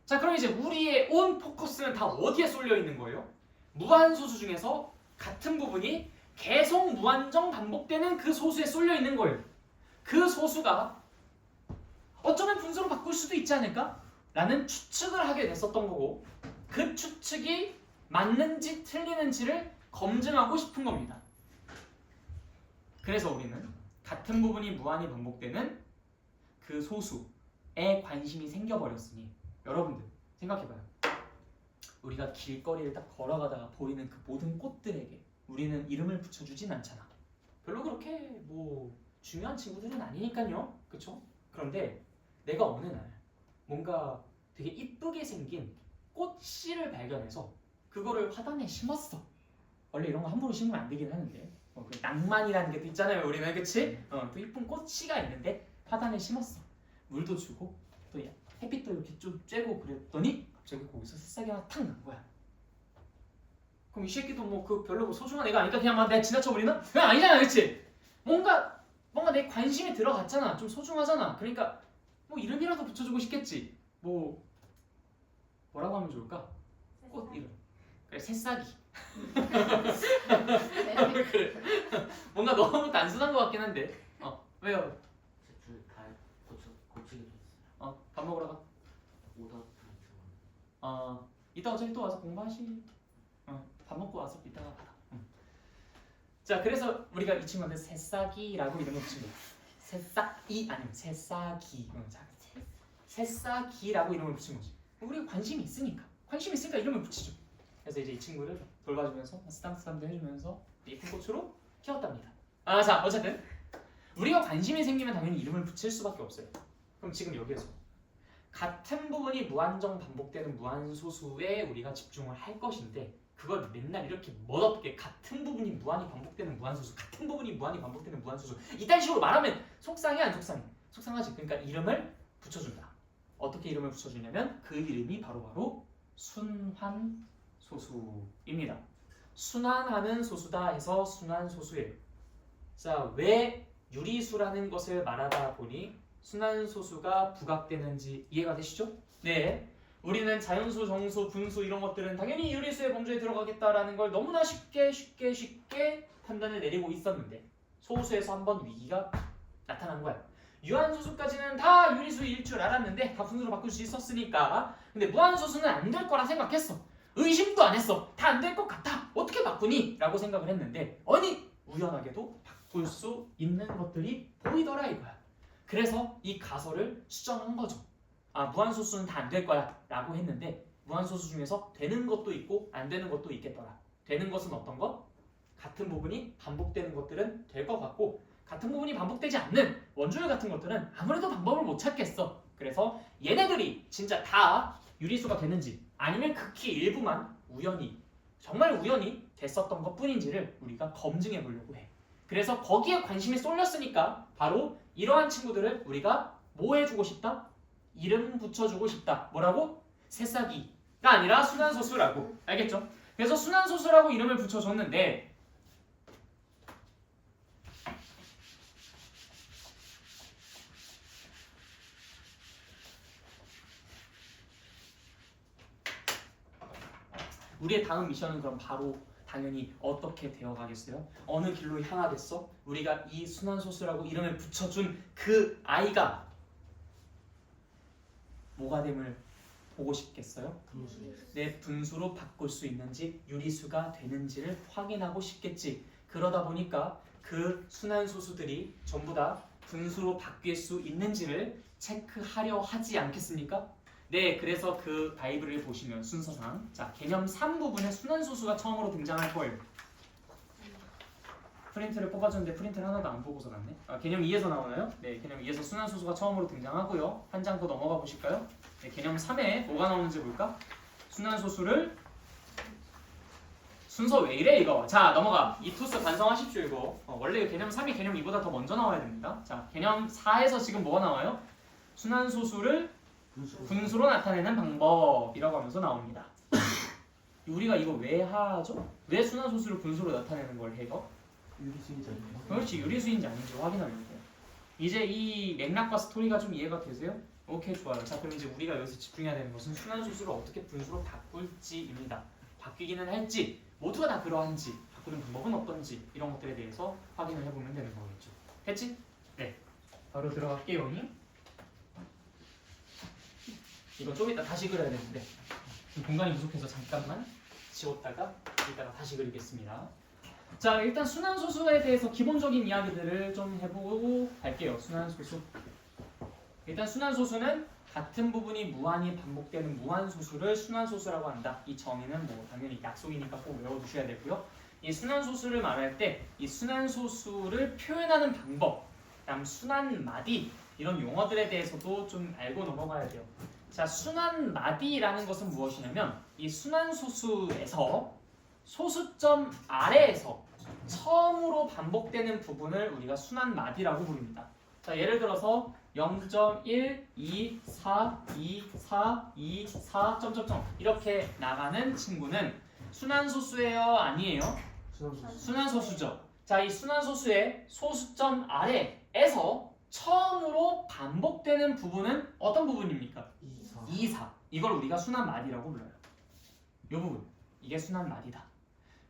자, 그럼 이제 우리의 온 포커스는 다 어디에 쏠려 있는 거예요? 무한소수 중에서 같은 부분이 계속 무한정 반복되는 그 소수에 쏠려 있는 거예요. 그 소수가 어쩌면 분수로 바꿀 수도 있지 않을까? 라는 추측을 하게 됐었던 거고, 그 추측이 맞는지 틀리는지를 검증하고 싶은 겁니다. 그래서 우리는 같은 부분이 무한히 반복되는 그 소수에 관심이 생겨버렸으니 여러분들 생각해봐요. 우리가 길거리를 딱 걸어가다가 보이는 그 모든 꽃들에게 우리는 이름을 붙여주진 않잖아. 별로 그렇게 뭐 중요한 친구들은 아니니까요. 그쵸? 그런데 내가 어느 날 뭔가 되게 이쁘게 생긴 꽃씨를 발견해서 그거를 화단에 심었어. 원래 이런 거 함부로 심으면 안 되긴 하는데 그 낭만이라는 게 또 있잖아요. 우리는 그치? 또 이쁜 꽃씨가 있는데 화단에 심었어. 물도 주고 또 햇빛도 이렇게 좀 쬐고 그랬더니 갑자기 거기서 새싹이 하나 탁 난 거야. 그럼 이 새끼도 뭐 그 별로 뭐 소중한 애가 아니까 그냥 막 내가 지나쳐버리나? 그냥 아니잖아, 그치? 뭔가 내 관심이 들어갔잖아. 좀 소중하잖아. 그러니까 뭐 이름이라도 붙여주고 싶겠지. 뭐라고 하면 좋을까? 꽃 이름. 그래, 새싹이. 그래. 뭔가 너무 단순한 것 같긴 한데. 왜요? 제출 다 고치게 됐어요. 밥 먹으러 가. 오더 프린트. 이따 어차피 또 와서 공부하시. 밥 먹고 와서 이따가 받아. 자, 그래서 우리가 이 친구한테 새싹이라고 이름을 붙인 거야. 새싹이 아니면 새싹이. 새싹이라고 이름을 붙인 거지. 우리가 관심이 있으니까 이름을 붙이죠. 그래서 이제 이 친구를 돌봐주면서 쓰담쓰담도 해주면서 예쁜 꽃으로 키웠답니다. 자, 어쨌든 우리가 관심이 생기면 당연히 이름을 붙일 수밖에 없어요. 그럼 지금 여기에서 같은 부분이 무한정 반복되는 무한소수에 우리가 집중을 할 것인데 그걸 맨날 이렇게 멋없게 같은 부분이 무한히 반복되는 무한소수, 같은 부분이 무한히 반복되는 무한소수 이딴 식으로 말하면 속상해 안 속상해? 속상하지. 그러니까 이름을 붙여준다. 어떻게 이름을 붙여주냐면 그 이름이 바로 순환소수입니다. 순환하는 소수다 해서 순환소수예요. 자, 왜 유리수라는 것을 말하다 보니 순환소수가 부각되는지 이해가 되시죠? 네. 우리는 자연수, 정수, 분수 이런 것들은 당연히 유리수의 범주에 들어가겠다라는 걸 너무나 쉽게 판단을 내리고 있었는데 소수에서 한번 위기가 나타난 거야. 유한소수까지는 다 유리수일 줄 알았는데 다 분수로 바꿀 수 있었으니까. 근데 무한소수는 안 될 거라 생각했어. 의심도 안 했어. 다 안 될 것 같아. 어떻게 바꾸니? 라고 생각을 했는데 우연하게도 바꿀 수 있는 것들이 보이더라 이거야. 그래서 이 가설을 수정한 거죠. 무한소수는 다 안 될 거야 라고 했는데 무한소수 중에서 되는 것도 있고 안 되는 것도 있겠더라. 되는 것은 어떤 것? 같은 부분이 반복되는 것들은 될 것 같고 같은 부분이 반복되지 않는 원주율 같은 것들은 아무래도 방법을 못 찾겠어. 그래서 얘네들이 진짜 다 유리수가 되는지 아니면 극히 일부만 정말 우연히 됐었던 것 뿐인지를 우리가 검증해 보려고 해. 그래서 거기에 관심이 쏠렸으니까 바로 이러한 친구들을 우리가 뭐 해주고 싶다? 이름 붙여주고 싶다. 뭐라고? 새싹이가 아니라 순환소수라고. 알겠죠? 그래서 순환소수라고 이름을 붙여줬는데 우리의 다음 미션은 그럼 바로 당연히 어떻게 되어가겠어요? 어느 길로 향하겠어? 우리가 이 순환소수라고 이름을 붙여준 그 아이가 뭐가 됨을 보고 싶겠어요? 내 분수로 바꿀 수 있는지 유리수가 되는지를 확인하고 싶겠지. 그러다 보니까 그 순환소수들이 전부 다 분수로 바뀔 수 있는지를 체크하려 하지 않겠습니까? 네, 그래서 그 다이브를 보시면 순서상 개념 3 부분에 순환소수가 처음으로 등장할 거예요. 프린트를 뽑아줬는데 프린트를 하나도 안 뽑아서 갔네. 개념 2에서 나오나요? 네, 개념 2에서 순환소수가 처음으로 등장하고요. 한 장 더 넘어가 보실까요? 네, 개념 3에 뭐가 나오는지 볼까? 순환소수를 순서 왜 이래 이거? 자 넘어가. 이 투스 반성하십시오 이거. 원래 개념 3이 개념 2보다 더 먼저 나와야 됩니다. 자 개념 4에서 지금 뭐가 나와요? 순환소수를 분수로 나타내는 방법이라고 하면서 나옵니다. 우리가 이거 왜 하죠? 왜 순환소수를 분수로 나타내는 걸 해요? 유리수이지 않나요? 그렇지, 유리수인지 아닌지 확인하는 거예요. 이제 이 맥락과 스토리가 좀 이해가 되세요? 오케이, 좋아요. 자, 그럼 이제 우리가 여기서 집중해야 되는 것은 순환소수를 어떻게 분수로 바꿀지입니다. 바뀌기는 할지, 모두가 다 그러한지, 바꾸는 방법은 어떤지 이런 것들에 대해서 확인을 해보면 되는 거겠죠. 됐지? 네. 바로 들어갈게요. 이건 좀 이따 다시 그려야 되는데 공간이 부족해서 잠깐만 지웠다가 이따가 다시 그리겠습니다. 자, 일단 순환소수에 대해서 기본적인 이야기들을 좀 해보고 갈게요. 순환소수. 일단 순환소수는 같은 부분이 무한히 반복되는 무한소수를 순환소수라고 한다. 이 정의는 뭐 당연히 약속이니까 꼭 외워두셔야 되고요. 이 순환소수를 말할 때 이 순환소수를 표현하는 방법, 그다음 순환마디 이런 용어들에 대해서도 좀 알고 넘어가야 돼요. 자, 순환마디라는 것은 무엇이냐면 이 순환소수에서 소수점 아래에서 처음으로 반복되는 부분을 우리가 순환마디라고 부릅니다. 자, 예를 들어서 0.1, 2, 4, 2, 4, 2, 4, 점점점 이렇게 나가는 친구는 순환소수예요? 아니에요? 순환소수죠. 자, 이 순환소수의 소수점 아래에서 처음으로 반복되는 부분은 어떤 부분입니까? 2, 4. 이걸 우리가 순환마디라고 불러요. 이 부분. 이게 순환마디다.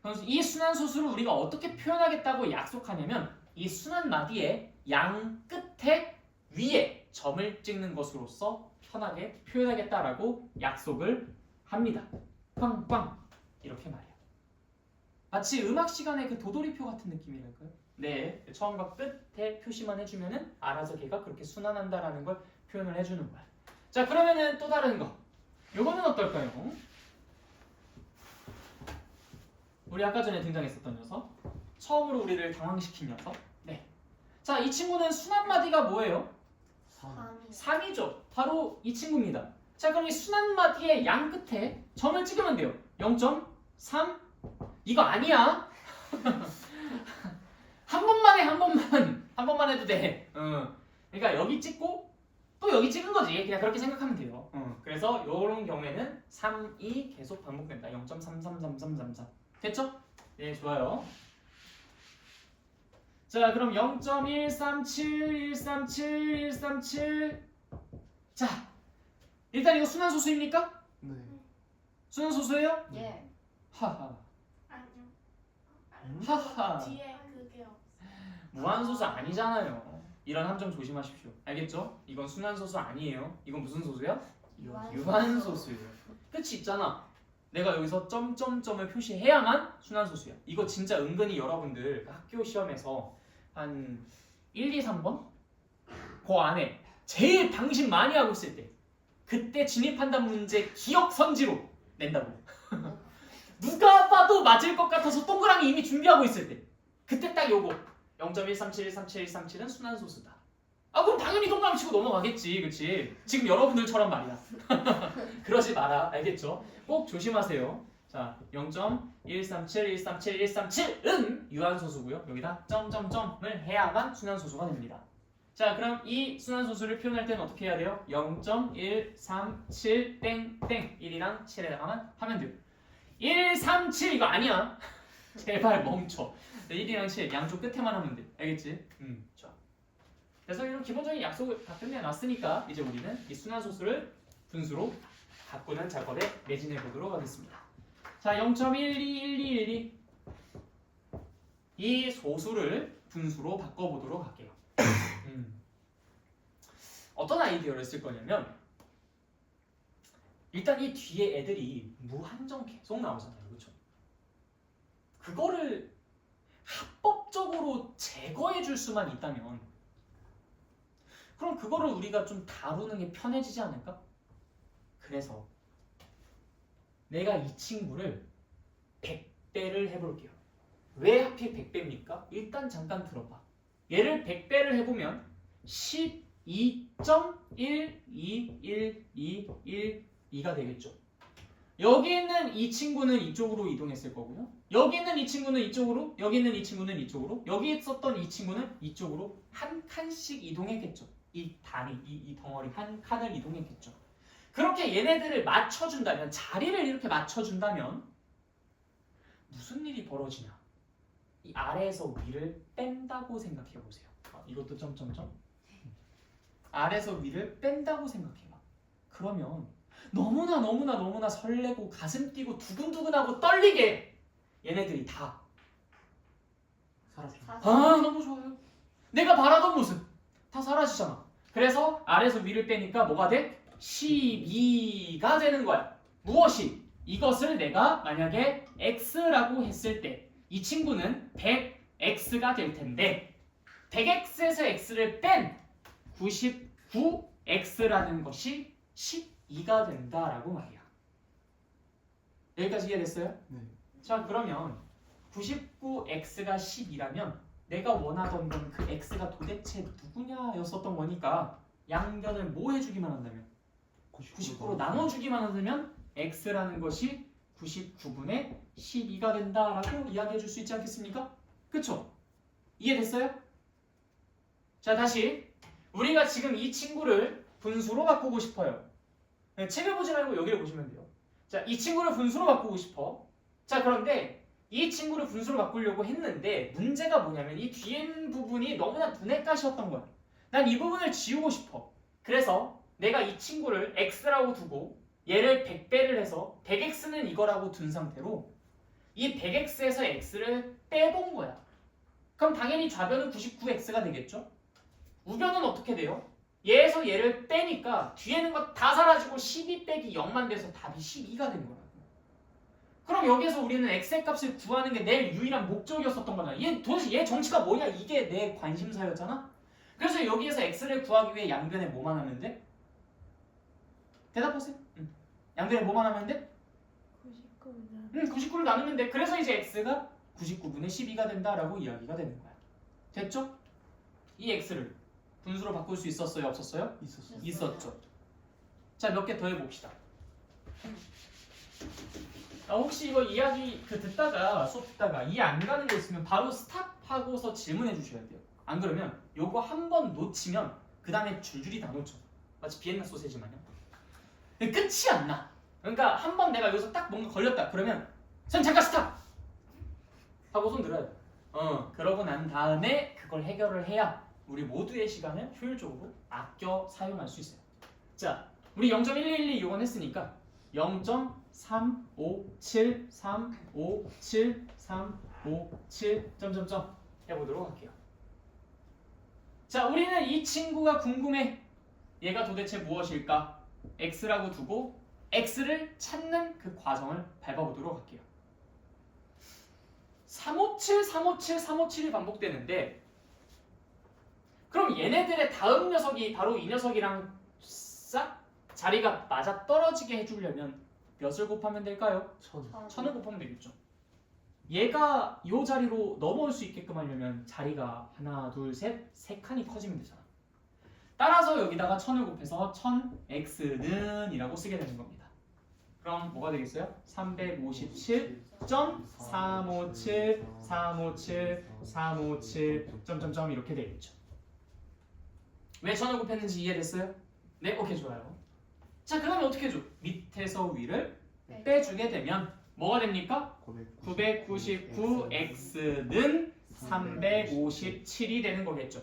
그래서 이 순환소수를 우리가 어떻게 표현하겠다고 약속하냐면 이 순환마디의 양 끝에 위에 점을 찍는 것으로서 편하게 표현하겠다라고 약속을 합니다. 빵빵 이렇게 말이에요. 마치 음악 시간에 그 도돌이표 같은 느낌이랄까요? 네, 처음과 끝에 표시만 해주면은 알아서 걔가 그렇게 순환한다라는 걸 표현을 해주는 거야. 자, 그러면은 또 다른 거. 요거는 어떨까요? 우리 아까 전에 등장했었던 녀석. 처음으로 우리를 당황시킨 녀석. 네. 자, 이 친구는 순환마디가 뭐예요? 3이죠. 바로 이 친구입니다. 자, 그럼 이 순환마디의 양 끝에 점을 찍으면 돼요. 0.3 이거 아니야. 한 번만 해, 한 번만 해도 돼. 그러니까 여기 찍고 또 여기 찍은 거지. 그냥 그렇게 생각하면 돼요. 그래서 이런 경우에는 3, 2 계속 반복된다. 0.333333 됐죠? 네, 좋아요. 자, 그럼 0.137 137 137 자, 일단 이거 순환소수입니까? 네. 순환소수예요? 예. 하하. 아니요. 하하. 뒤에 그게 없어. 무한소수 아니잖아요. 이런 함정 조심하십시오. 알겠죠? 이건 순환소수 아니에요. 이건 무슨 소수야? 유한소수예요. 끝이 있잖아. 내가 여기서 점점점을 표시해야만 순환소수야. 이거 진짜 은근히 여러분들 학교 시험에서 한 1, 2, 3번? 그 안에 제일 방심 많이 하고 있을 때 그때 진입한단 문제 기억 선지로 낸다고. 누가 봐도 맞을 것 같아서 동그라미 이미 준비하고 있을 때 그때 딱 요거 0.137 137 137은 순환소수다. 아, 그럼 당연히 동그라미 치고 넘어가겠지. 그치? 지금 여러분들처럼 말이야. 그러지 마라. 알겠죠? 꼭 조심하세요. 자, 0.137 137 137은 유한소수고요. 여기다 점점점을 해야만 순환소수가 됩니다. 자, 그럼 이 순환소수를 표현할 때는 어떻게 해야 돼요? 0.137 땡땡 1이랑 7에다가만 하면 돼요. 137 이거 아니야. 제발 멈춰. 1이랑 7 양쪽 끝에만 하면 돼. 알겠지? 좋아. 그래서 이런 기본적인 약속을 다 끝내놨으니까 이제 우리는 이 순환소수를 분수로 바꾸는 작업에 매진해 보도록 하겠습니다. 자, 0.121212 이 소수를 분수로 바꿔보도록 할게요. 어떤 아이디어를 쓸 거냐면 일단 이 뒤에 애들이 무한정 계속 나오잖아요. 그렇죠? 그거를 합법적으로 제거해 줄 수만 있다면 그럼 그거를 우리가 좀 다루는 게 편해지지 않을까? 그래서 내가 이 친구를 100대를 해볼게요. 왜 하필 100배입니까? 일단 잠깐 들어봐. 얘를 100배를 해보면 12.1212112가 되겠죠. 여기 있는 이 친구는 이쪽으로 이동했을 거고요. 여기 있는 이 친구는 이쪽으로, 여기 있는 이 친구는 이쪽으로, 여기 있었던 이 친구는 이쪽으로 한 칸씩 이동했겠죠. 이 다리, 이 덩어리 한 칸을 이동했겠죠. 그렇게 얘네들을 맞춰준다면, 자리를 이렇게 맞춰준다면 무슨 일이 벌어지냐? 이 아래에서 위를 뺀다고 생각해 보세요. 이것도 점점점. 아래에서 위를 뺀다고 생각해봐. 그러면 너무나 설레고 가슴 뛰고 두근두근하고 떨리게 얘네들이 다 사라져. 너무 좋아요. 내가 바라던 모습 다 사라지잖아. 그래서 아래에서 위를 빼니까 뭐가 돼? 12가 되는 거야. 무엇이? 이것을 내가 만약에 x라고 했을 때 이 친구는 100x가 될 텐데 100x에서 x를 뺀 99x라는 것이 12가 된다라고 말이야. 여기까지 이해됐어요? 네. 자, 그러면 99x가 10이라면 내가 원하던 건 그 x가 도대체 누구냐였었던 거니까 양변을 뭐 해주기만 한다면 99로 나눠주기만 한다면 x라는 것이 99분의 12가 된다라고 이야기해 줄 수 있지 않겠습니까? 그쵸? 이해됐어요? 자, 다시 우리가 지금 이 친구를 분수로 바꾸고 싶어요. 책을 보지 말고 여기를 보시면 돼요. 자, 이 친구를 분수로 바꾸고 싶어. 자, 그런데 이 친구를 분수로 바꾸려고 했는데 문제가 뭐냐면 이 뒤에 있는 부분이 너무나 눈에 가시였던 거야. 난 이 부분을 지우고 싶어. 그래서 내가 이 친구를 x라고 두고 얘를 100배를 해서 100x는 이거라고 둔 상태로 이 100x에서 x를 빼본 거야. 그럼 당연히 좌변은 99x가 되겠죠? 우변은 어떻게 돼요? 얘에서 얘를 빼니까 뒤에 있는 거 다 사라지고 12 빼기 0만 돼서 답이 12가 된 거야. 그럼 여기에서 우리는 x의 값을 구하는 게 내 유일한 목적이었었던 거잖아. 도대체 얘 정치가 뭐냐? 이게 내 관심사였잖아. 그래서 여기에서 x를 구하기 위해 양변에 뭐만 하면 돼? 대답하세요. 양변에 뭐만 하면 돼? 99를 나누면 돼. 그래서 이제 x가 99분의 12가 된다라고 이야기가 되는 거야. 됐죠? 이 x를 분수로 바꿀 수 있었어요? 없었어요? 있었어. 있었죠. 자, 몇 개 더 해봅시다. 혹시 이거 이야기 듣다가 수업 듣다가 이해 안 가는 거 있으면 바로 스탑하고서 질문해 주셔야 돼요. 안 그러면 요거 한 번 놓치면 그 다음에 줄줄이 다 놓쳐. 마치 비엔나 소세지 마냥. 끝이 안 나. 그러니까 한 번 내가 여기서 딱 뭔가 걸렸다. 그러면 선 잠깐 스탑! 하고 손 들어야 돼. 그러고 난 다음에 그걸 해결을 해야 우리 모두의 시간을 효율적으로 아껴 사용할 수 있어요. 자, 우리 0.112 이용했으니까 0.357357357 점점점 해보도록 할게요. 자, 우리는 이 친구가 궁금해. 얘가 도대체 무엇일까? x라고 두고 x를 찾는 그 과정을 밟아보도록 할게요. 357, 357, 357이 반복되는데 그럼 얘네들의 다음 녀석이 바로 이 녀석이랑 싹 자리가 맞아 떨어지게 해주려면 몇을 곱하면 될까요? 1000을 곱하면 되겠죠. 얘가 이 자리로 넘어올 수 있게끔 하려면 자리가 하나, 둘, 셋, 세 칸이 커지면 되잖아. 따라서 여기다가 1000을 곱해서 1000x는 이라고 쓰게 되는 겁니다. 그럼 뭐가 되겠어요? 357.357 점점점 이렇게 되겠죠. 왜 1000을 곱했는지 이해됐어요? 네, 오케이, 좋아요. 자, 그 다음에 어떻게 해줘? 밑에서 위를 빼주게 되면 뭐가 됩니까? 999x는 357이 되는 거겠죠.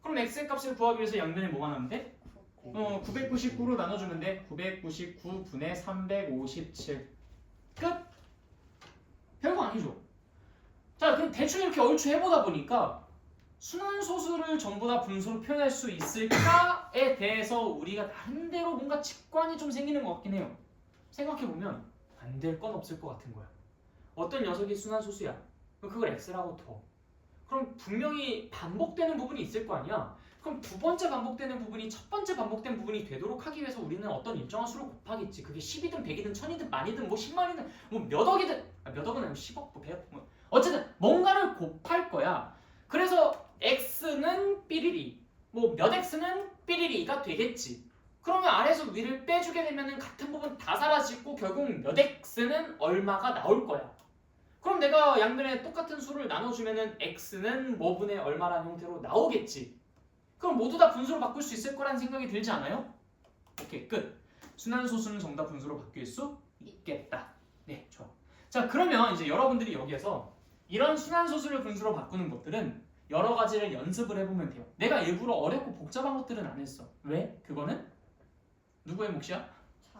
그럼 x의 값을 구하기 위해서 양변에 뭐가 나면 돼? 999로 나눠주면 돼. 999분의 357. 끝! 별거 아니죠. 자, 그럼 대충 이렇게 얼추 해보다 보니까 순환소수를 전부 다 분수로 표현할 수 있을까에 대해서 우리가 나름대로 뭔가 직관이 좀 생기는 것 같긴 해요. 생각해보면 안 될 건 없을 것 같은 거야. 어떤 녀석이 순환소수야. 그걸 x라고 둬. 그럼 분명히 반복되는 부분이 있을 거 아니야. 그럼 두 번째 반복되는 부분이 첫 번째 반복된 부분이 되도록 하기 위해서 우리는 어떤 일정한 수를 곱하겠지. 그게 10이든 100이든 1000이든 만이든 뭐 10만이든 뭐 몇 억이든 몇 억은 아니고 10억 뭐 100억 뭐 어쨌든 뭔가를 곱할 거야. 그래서 x는 삐리리 뭐 몇 x는 삐리리가 되겠지. 그러면 아래에서 위를 빼주게 되면은 같은 부분 다 사라지고 결국 몇 x는 얼마가 나올 거야. 그럼 내가 양면에 똑같은 수를 나눠주면은 x는 뭐분의 얼마라는 형태로 나오겠지. 그럼 모두 다 분수로 바꿀 수 있을 거라는 생각이 들지 않아요? 오케이, 끝. 순환소수는 정답 분수로 바뀔 수 있겠다. 네, 좋아. 자, 그러면 이제 여러분들이 여기에서 이런 순환소수를 분수로 바꾸는 것들은 여러 가지를 연습을 해보면 돼요. 내가 일부러 어렵고 복잡한 것들은 안 했어. 왜? 그거는 누구의 몫이야?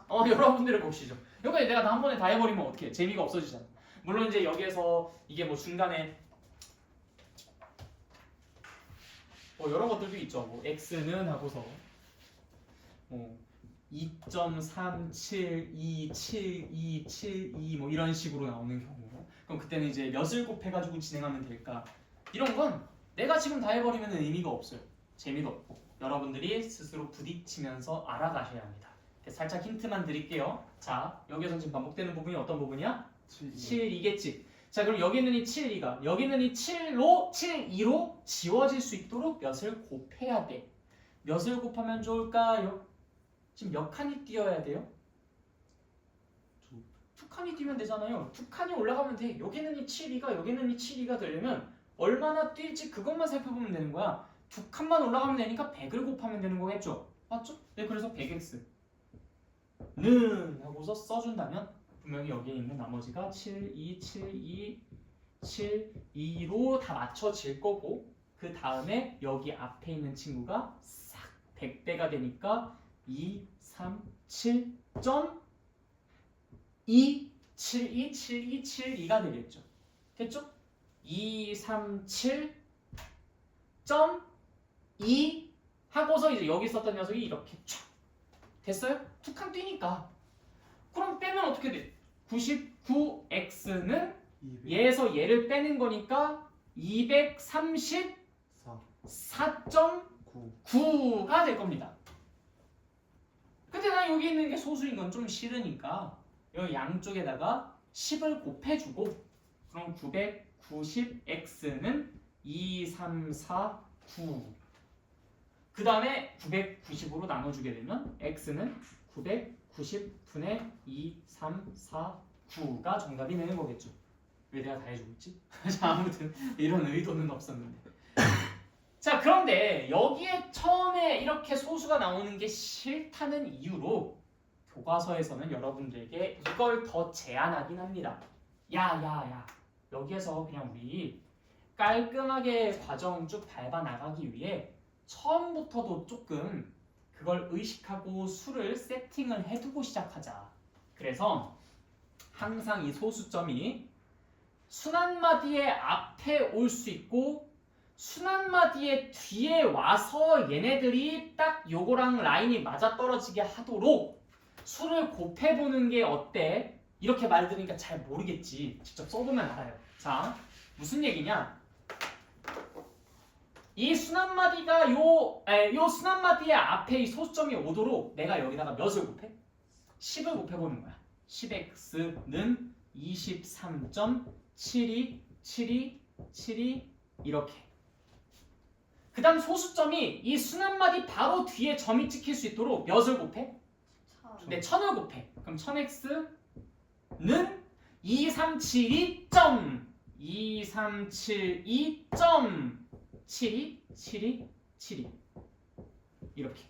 여러분들의 몫이죠. 여기까지 내가 한 번에 다 해버리면 어떡해? 재미가 없어지잖아. 물론 이제 여기에서 이게 뭐 중간에 뭐 이런 것들도 있죠. 뭐 x는 하고서 뭐 2.3727272 뭐 이런 식으로 나오는 경우. 그럼 그때는 이제 몇을 곱해가지고 진행하면 될까? 이런 건 내가 지금 다 해버리면 의미가 없어요. 재미도 없고 여러분들이 스스로 부딪히면서 알아가셔야 합니다. 살짝 힌트만 드릴게요. 자, 여기에서 지금 반복되는 부분이 어떤 부분이야? 7이겠지. 자, 그럼 여기 있는 이 7, 2가 여기 있는 이 7로 7, 2로 지워질 수 있도록 몇을 곱해야 돼. 몇을 곱하면 좋을까요? 지금 몇 칸이 뛰어야 돼요? 두 칸이 뛰면 되잖아요. 두 칸이 올라가면 돼. 여기 있는 이 7, 2가 여기 있는 이 7, 2가 되려면 얼마나 뛸지 그것만 살펴보면 되는 거야. 두 칸만 올라가면 되니까 100을 곱하면 되는 거겠죠? 맞죠? 네, 그래서 100x 는 하고서 써준다면 분명히 여기에 있는 나머지가 7, 2, 7, 2, 7, 2로 다 맞춰질 거고 그 다음에 여기 앞에 있는 친구가 싹 100배가 되니까 2, 3, 7.2, 7, 2, 7, 2, 7, 2가 되겠죠. 됐죠? 2, 3, 7.2 하고서 이제 여기 있었던 녀석이 이렇게 촥 됐어요? 두 칸 뛰니까. 그럼 빼면 어떻게 돼? 99x는 얘에서 얘를 빼는 거니까 234.9가 될 겁니다. 근데 난 여기 있는 게 소수인 건 좀 싫으니까 여기 양쪽에다가 10을 곱해주고 그럼 990x는 2349. 그 다음에 990으로 나눠주게 되면 x는 990분의 2349가 정답이 되는 거겠죠. 왜 내가 다 해주고 있지? 자, 아무튼 이런 의도는 없었는데. 자, 그런데 여기에 처음에 이렇게 소수가 나오는 게 싫다는 이유로 교과서에서는 여러분들에게 이걸 더 제안하긴 합니다. 야 여기에서 그냥 우리 깔끔하게 과정 쭉 밟아 나가기 위해 처음부터도 조금 그걸 의식하고 수를 세팅을 해두고 시작하자. 그래서 항상 이 소수점이 순환마디의 앞에 올 수 있고 순환마디의 뒤에 와서 얘네들이 딱 요거랑 라인이 맞아떨어지게 하도록 수를 곱해보는 게 어때? 이렇게 말 들으니까 잘 모르겠지. 직접 써보면 알아요. 자, 무슨 얘기냐? 이 순환마디가 요 순환마디의 앞에 이 소수점이 오도록 내가 여기다가 몇을 곱해? 10을 곱해보는 거야. 10x는 23.727272 이렇게. 그 다음 소수점이 이 순환마디 바로 뒤에 점이 찍힐 수 있도록 몇을 곱해? 네, 1000을 곱해. 그럼 1000x는 2372.7272 이렇게.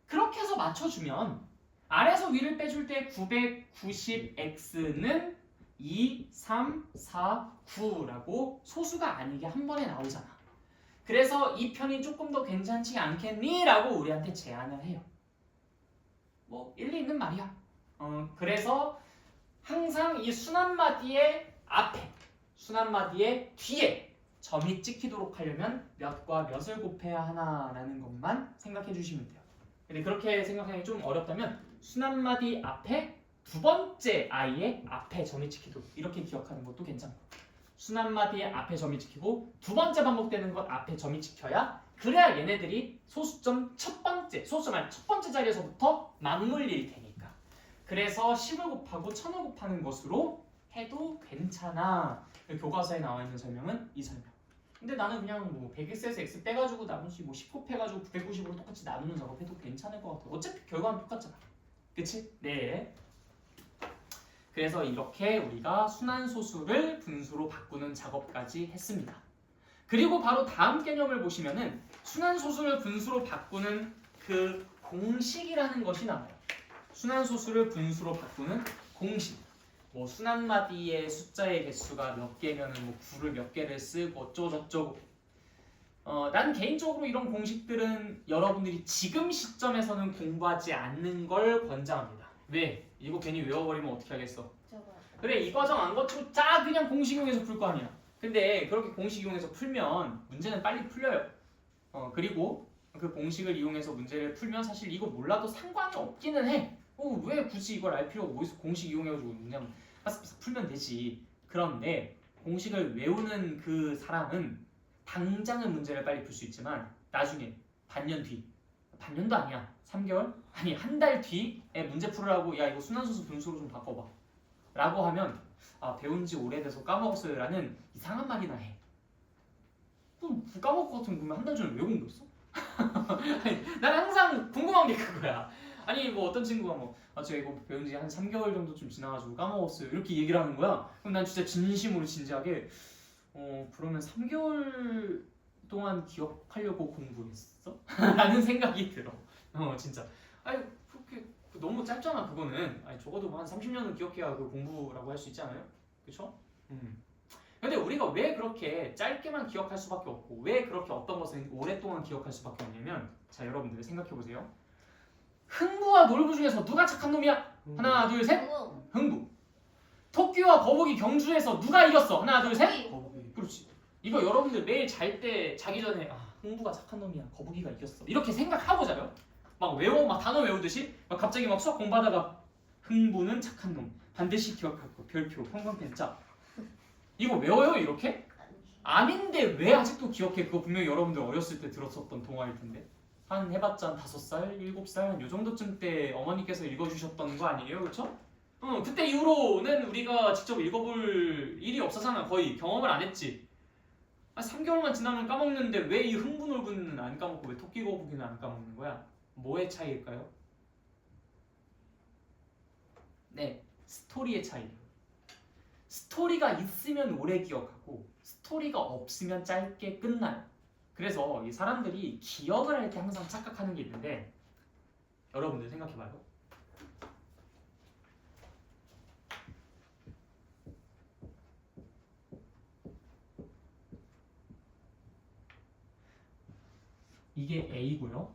그렇게 해서 맞춰주면 아래에서 위를 빼줄 때 990x는 2349라고 소수가 아니게 한 번에 나오잖아. 그래서 이 편이 조금 더 괜찮지 않겠니? 라고 우리한테 제안을 해요. 뭐 일리 있는 말이야. 그래서 항상 이 순환마디의 앞에, 순환마디의 뒤에 점이 찍히도록 하려면 몇과 몇을 곱해야 하나라는 것만 생각해 주시면 돼요. 근데 그렇게 생각하기 좀 어렵다면 순환마디 앞에 두 번째 아이의 앞에 점이 찍히도록 이렇게 기억하는 것도 괜찮고 순환마디의 앞에 점이 찍히고 두 번째 반복되는 것 앞에 점이 찍혀야 그래야 얘네들이 소수점 첫 번째 자리에서부터 맞물릴 테니까. 그래서 10을 곱하고 1000을 곱하는 것으로 해도 괜찮아. 교과서에 나와 있는 설명은 이 설명. 근데 나는 그냥 뭐 100x에서 x 빼가지고 나머지 뭐 10 곱해가지고 990으로 똑같이 나누는 작업해도 괜찮을 것 같아. 어차피 결과는 똑같잖아. 그치? 네. 그래서 이렇게 우리가 순환소수를 분수로 바꾸는 작업까지 했습니다. 그리고 바로 다음 개념을 보시면은 순환소수를 분수로 바꾸는 그 공식이라는 것이 나와요. 순환소수를 분수로 바꾸는 공식. 뭐 순환마디의 숫자의 개수가 몇 개면은 뭐 구를 몇 개를 쓰고 어쩌고저쩌고. 난 개인적으로 이런 공식들은 여러분들이 지금 시점에서는 공부하지 않는 걸 권장합니다. 왜? 이거 괜히 외워버리면 어떻게 하겠어? 저거. 그래, 이 과정 안 거치고 쫙 그냥 공식 이용해서 풀 거 아니야. 근데 그렇게 공식 이용해서 풀면 문제는 빨리 풀려요. 그리고 그 공식을 이용해서 문제를 풀면 사실 이거 몰라도 상관이 없기는 해. 왜 굳이 이걸 알 필요가 뭐 있어? 공식 이용해가지고 그냥 풀면 되지. 그런데 공식을 외우는 그 사람은 당장은 문제를 빨리 풀 수 있지만 나중에 반년도 아니야. 3개월? 아니 한 달 뒤에 문제 풀으라고 야 이거 순환소수 분수로 좀 바꿔봐 라고 하면 아 배운 지 오래돼서 까먹었어요 라는 이상한 말이나 해. 그럼 까먹을 것 같으면 그러면 한 달 전에 왜 공부했어? 아니, 난 항상 궁금한 게 그거야. 아니 뭐 어떤 친구가 뭐 제가 이거 배운 지 한 3개월 정도 좀 지나가지고 까먹었어요 이렇게 얘기를 하는 거야. 그럼 난 진짜 진심으로 진지하게 그러면 3개월 동안 기억하려고 공부했어? 라는 생각이 들어. 진짜. 아니 그렇게 너무 짧잖아 그거는. 아니 적어도 한 30년은 기억해야 그 공부라고 할 수 있지 않아요? 그쵸? 근데 우리가 왜 그렇게 짧게만 기억할 수밖에 없고 왜 그렇게 어떤 것은 오랫동안 기억할 수밖에 없냐면 자 여러분들 생각해보세요. 흥부와 놀부 중에서 누가 착한 놈이야? 하나 둘 셋. 흥부. 토끼와 거북이 경주에서 누가 이겼어? 하나 둘 셋. 거북이. 그렇지. 이거 여러분들 매일 잘 때 자기 전에 흥부가 착한 놈이야 거북이가 이겼어 이렇게 생각하고 자요. 막 외워 막 단어 외우듯이 막 갑자기 막 수학 공부하다가 흥부는 착한 놈 반드시 기억할 거 별표 형광펜 짜 이거 외워요 이렇게? 아닌데 왜 아직도 기억해? 그거 분명히 여러분들 어렸을 때 들었었던 동화일 텐데 한 해봤자 5살, 7살 요 정도쯤 때 어머니께서 읽어주셨던 거 아니에요? 그렇죠? 그때 이후로는 우리가 직접 읽어볼 일이 없었잖아. 거의 경험을 안 했지. 3개월만 지나면 까먹는데 왜 이 흥부놀부는 안 까먹고 왜 토끼거북이는 안 까먹는 거야? 뭐의 차이일까요? 네, 스토리의 차이예요. 스토리가 있으면 오래 기억하고 스토리가 없으면 짧게 끝나요. 그래서 이 사람들이 기억을 할 때 항상 착각하는 게 있는데 여러분들 생각해봐요. 이게 A고요.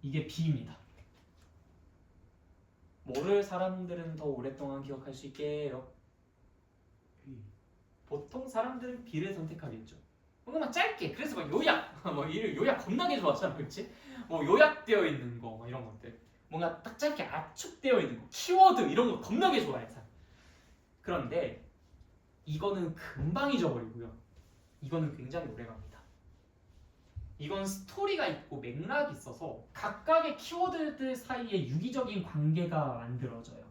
이게 B입니다. 뭐를 사람들은 더 오랫동안 기억할 수 있게 해요? 보통 사람들은 B를 선택하겠죠. 뭔가 막 짧게, 그래서 막 요약, 요약 겁나게 좋아하잖아, 그렇지? 뭐 요약되어 있는 거, 이런 것들, 뭔가 딱 짧게 압축되어 있는 거, 키워드 이런 거 겁나게 좋아해. 그런데 이거는 금방 잊어버리고요. 이거는 굉장히 오래갑니다. 이건 스토리가 있고 맥락이 있어서 각각의 키워드들 사이에 유기적인 관계가 만들어져요.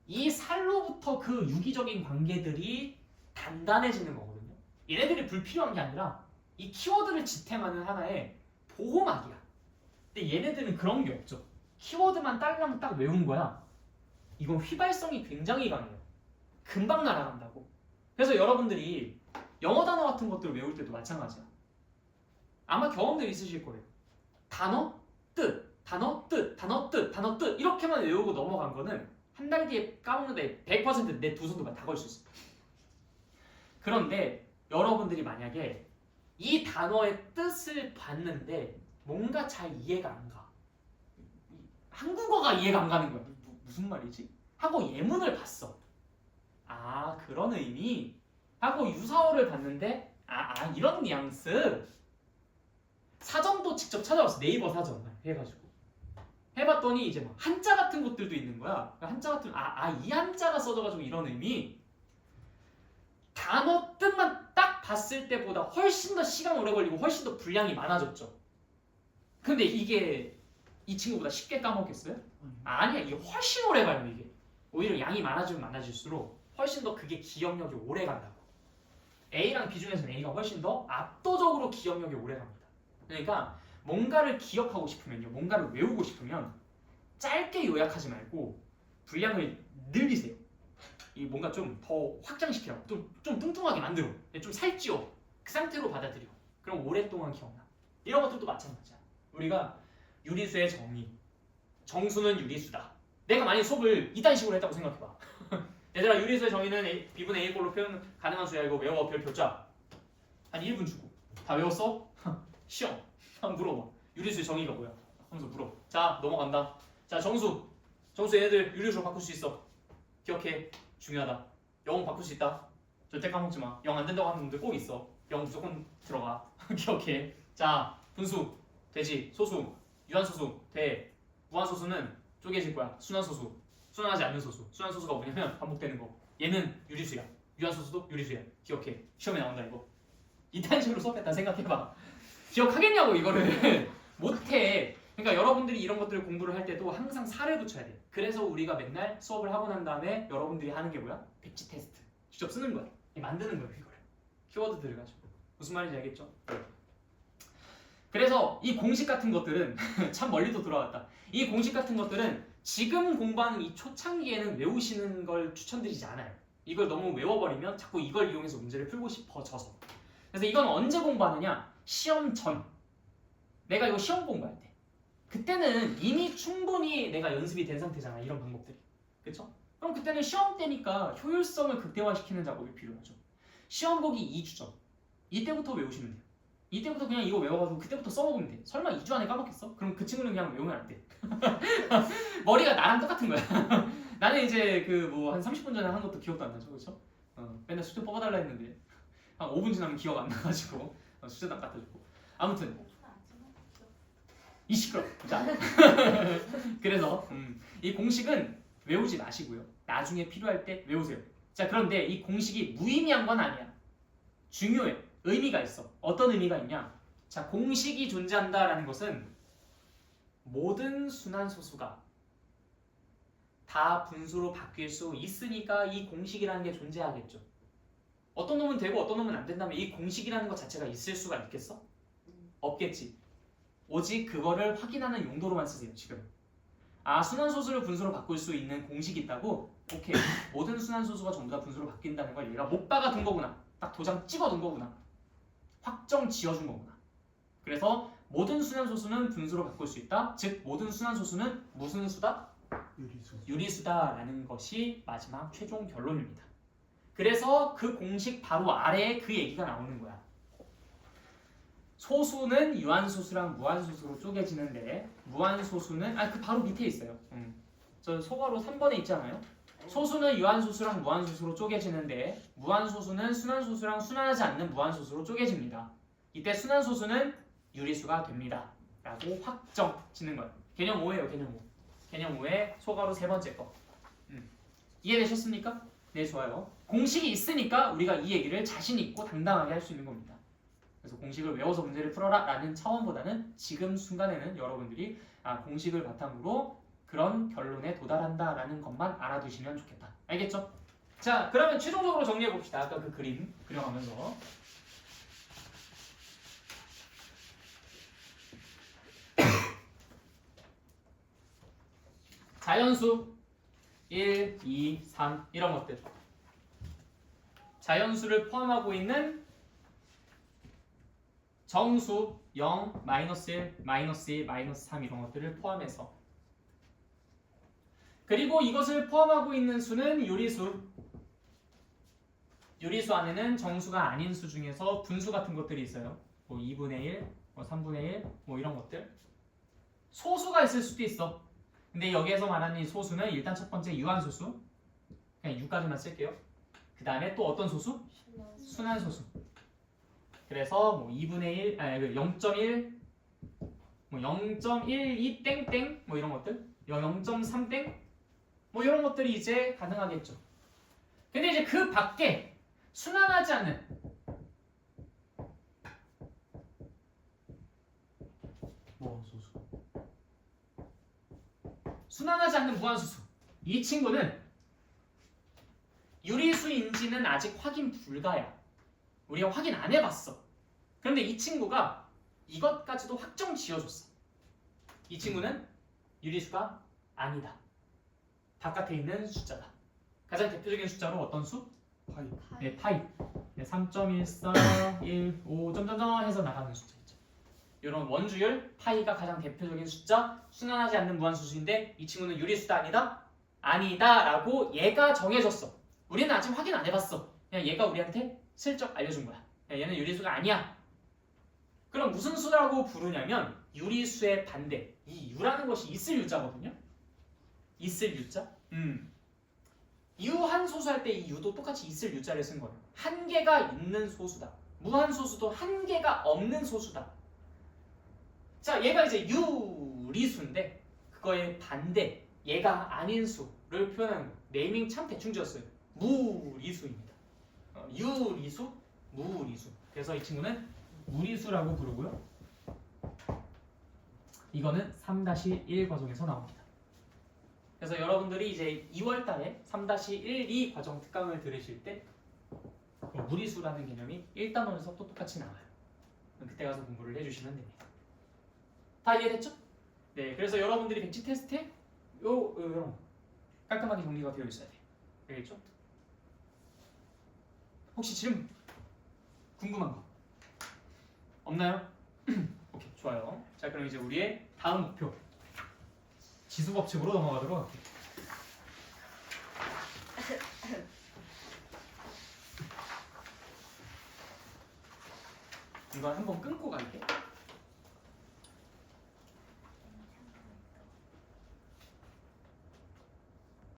이 살로부터 그 유기적인 관계들이 단단해지는 거거든요. 얘네들이 불필요한 게 아니라 이 키워드를 지탱하는 하나의 보호막이야. 근데 얘네들은 그런 게 없죠. 키워드만 딸랑 딱 외운 거야. 이건 휘발성이 굉장히 강해요. 금방 날아간다고. 그래서 여러분들이 영어 단어 같은 것들을 외울 때도 마찬가지야. 아마 경험들 있으실 거예요. 단어, 뜻, 단어, 뜻, 단어, 뜻, 단어, 뜻 이렇게만 외우고 넘어간 거는 한 달 뒤에 까먹는데 100% 내 두 손도 다 걸 수 있어. 그런데 여러분들이 만약에 이 단어의 뜻을 봤는데 뭔가 잘 이해가 안 가. 한국어가 이해가 안 가는 거야. 무슨 말이지? 하고 예문을 봤어. 아 그런 의미? 하고 유사어를 봤는데 이런 뉘앙스. 사전도 직접 찾아봤어. 네이버 사전 해가지고 해봤더니 이제 막 한자 같은 것들도 있는 거야. 한자 같은 이 한자가 써져가지고 이런 의미. 단어 뜻만 딱 봤을 때보다 훨씬 더 시간 오래 걸리고 훨씬 더 분량이 많아졌죠. 근데 이게 이 친구보다 쉽게 까먹겠어요? 아니야. 이게 훨씬 오래 가요. 이게 오히려 양이 많아지면 많아질수록 훨씬 더 그게 기억력이 오래 간다고. A랑 B 중에서는 A가 훨씬 더 압도적으로 기억력이 오래 갑니다. 그러니까 뭔가를 기억하고 싶으면요, 뭔가를 외우고 싶으면 짧게 요약하지 말고 분량을 늘리세요. 이 뭔가 좀 더 확장시켜, 좀 뚱뚱하게 만들어, 좀 살찌워. 그 상태로 받아들여. 그럼 오랫동안 기억나. 이런 것들도 마찬가지야. 우리가 유리수의 정의, 정수는 유리수다. 내가 만약 수업을 이딴 식으로 했다고 생각해봐. 얘들아, 유리수의 정의는 B분의 A 꼴로 표현 가능한 수야. 이거 외워. 별표 짜. 한 1분 주고. 다 외웠어? 시험. 한번 물어봐. 유리수의 정의가 뭐야? 하면서 물어. 자, 넘어간다. 자, 정수. 정수 얘네들 유리수로 바꿀 수 있어. 기억해. 중요하다. 영 바꿀 수 있다. 절대 까먹지 마. 영 안 된다고 하는 분들 꼭 있어. 영 무조건 들어가. 기억해. 자, 분수. 돼지. 소수. 유한소수. 돼. 무한소수는 쪼개질 거야. 순환소수. 순환하지 않는 소수. 순환소수가 뭐냐면 반복되는 거. 얘는 유리수야. 유한소수도 유리수야. 기억해. 시험에 나온다 이거. 이딴 식으로 수업했다 생각해봐. 기억하겠냐고 이거를. 못해. 그러니까 여러분들이 이런 것들을 공부를 할 때도 항상 살을 붙여야 돼. 그래서 우리가 맨날 수업을 하고 난 다음에 여러분들이 하는 게 뭐야? 백지 테스트. 직접 쓰는 거야. 만드는 거야 이거를. 키워드들을 가지고. 무슨 말인지 알겠죠? 그래서 이 공식 같은 것들은 참 멀리도 돌아왔다. 이 공식 같은 것들은 지금 공부하는 이 초창기에는 외우시는 걸 추천드리지 않아요. 이걸 너무 외워버리면 자꾸 이걸 이용해서 문제를 풀고 싶어져서. 그래서 이건 언제 공부하느냐? 시험 전. 내가 이거 시험 공부할 때. 그때는 이미 충분히 내가 연습이 된 상태잖아. 이런 방법들이. 그쵸? 그럼 그때는 시험 때니까 효율성을 극대화시키는 작업이 필요하죠. 시험 보기 2주 전. 이때부터 외우시면 돼요. 이때부터 그냥 이거 외워가지고 그때부터 써먹으면 돼. 설마 2주 안에 까먹겠어? 그럼 그 친구는 그냥 외우면 안 돼. 머리가 나랑 똑같은 거야. 나는 이제 그 뭐 한 30분 전에 한 것도 기억도 안 나죠, 그렇죠? 맨날 숙제 뽑아달라 했는데 한 5분 지나면 기억 안 나가지고 숙제도 안 갖다 주고. 아무튼 이 시끄러. 자, 그래서 이 공식은 외우지 마시고요. 나중에 필요할 때 외우세요. 자, 그런데 이 공식이 무의미한 건 아니야. 중요해. 의미가 있어. 어떤 의미가 있냐? 자, 공식이 존재한다라는 것은 모든 순환소수가 다 분수로 바뀔 수 있으니까 이 공식이라는 게 존재하겠죠. 어떤 놈은 되고 어떤 놈은 안 된다면 이 공식이라는 것 자체가 있을 수가 있겠어? 없겠지. 오직 그거를 확인하는 용도로만 쓰세요. 지금. 아, 순환소수를 분수로 바꿀 수 있는 공식이 있다고? 오케이. 모든 순환소수가 전부 다 분수로 바뀐다는 걸 얘가 못 박아둔 거구나. 딱 도장 찍어둔 거구나. 확정 지어준 거구나. 그래서 모든 순환소수는 분수로 바꿀 수 있다. 즉 모든 순환소수는 무슨 수다? 유리수다라는 것이 마지막 최종 결론입니다. 그래서 그 공식 바로 아래에 그 얘기가 나오는 거야. 소수는 유한소수랑 무한소수로 쪼개지는데 무한소수는 그 바로 밑에 있어요. 저 소괄호 3번에 있잖아요. 소수는 유한소수랑 무한소수로 쪼개지는데 무한소수는 순환소수랑 순환하지 않는 무한소수로 쪼개집니다. 이때 순환소수는 유리수가 됩니다. 라고 확정 짓는 거예요. 개념 5예요. 개념 5. 개념 5의 소괄호 세 번째 거. 이해되셨습니까? 네, 좋아요. 공식이 있으니까 우리가 이 얘기를 자신 있고 당당하게 할 수 있는 겁니다. 그래서 공식을 외워서 문제를 풀어라 라는 차원보다는 지금 순간에는 여러분들이 공식을 바탕으로 그런 결론에 도달한다라는 것만 알아두시면 좋겠다. 알겠죠? 자, 그러면 최종적으로 정리해 봅시다. 아까 그 그림 그려가면서. 자연수 1, 2, 3 이런 것들. 자연수를 포함하고 있는 정수 0, 마이너스 1, 마이너스 2, 마이너스 3 이런 것들을 포함해서 그리고 이것을 포함하고 있는 수는 유리수. 유리수 안에는 정수가 아닌 수 중에서 분수 같은 것들이 있어요. 뭐 2분의 1, 뭐 3분의 1, 뭐 이런 것들. 소수가 있을 수도 있어. 근데 여기에서 말하는 이 소수는 일단 첫 번째 유한소수. 그냥 6까지만 쓸게요. 그 다음에 또 어떤 소수? 순환소수. 그래서 뭐 2분의 1, 0.1, 뭐 0.12 땡땡 뭐 이런 것들, 0.3 땡, 뭐 이런 것들이 이제 가능하겠죠. 근데 이제 그 밖에 순환하지 않는 무한소수. 순환하지 않는 무한수수. 이 친구는 유리수인지는 아직 확인 불가야. 우리가 확인 안 해봤어. 그런데 이 친구가 이것까지도 확정 지어줬어. 이 친구는 유리수가 아니다. 바깥에 있는 숫자다. 가장 대표적인 숫자로 어떤 수? 파이. 네, 파이. 네, 3.14, 1, 5, 점점점 해서 나가는 숫자 있죠. 이런 원주율, 파이가 가장 대표적인 숫자, 순환하지 않는 무한수수인데 이 친구는 유리수다 아니다? 아니다 라고 얘가 정해줬어. 우리는 아직 확인 안 해봤어. 그냥 얘가 우리한테 슬쩍 알려준 거야. 야, 얘는 유리수가 아니야. 그럼 무슨 수라고 부르냐면 유리수의 반대. 이 유라는 것이 있을 유자거든요. 있을 유자. 유한 소수 할 때 이 유도 똑같이 있을 유자를 쓴 거예요. 한 개가 있는 소수다. 무한 소수도 한 개가 없는 소수다. 자, 얘가 이제 유리수인데 그거의 반대, 얘가 아닌 수를 표현하는 거예요. 네이밍 참 대충 지었어요. 무리수입니다. 유리수, 무리수. 그래서 이 친구는 무리수라고 부르고요. 이거는 3-1 과정에서 나옵니다. 그래서 여러분들이 이제 2월 달에 3-1, 2 과정 특강을 들으실 때 무리수라는 개념이 1단원에서 또 똑같이 나와요. 그때 가서 공부를 해주시면 됩니다. 다 이해됐죠? 네, 그래서 여러분들이 백지 테스트에 요런 깔끔하게 정리가 되어 있어야 돼요. 알겠죠? 혹시 질문? 궁금한 거 없나요? 오케이, 좋아요. 자, 그럼 이제 우리의 다음 목표 지수 법칙으로 넘어가도록 할게요. 이건 한번 끊고 갈게.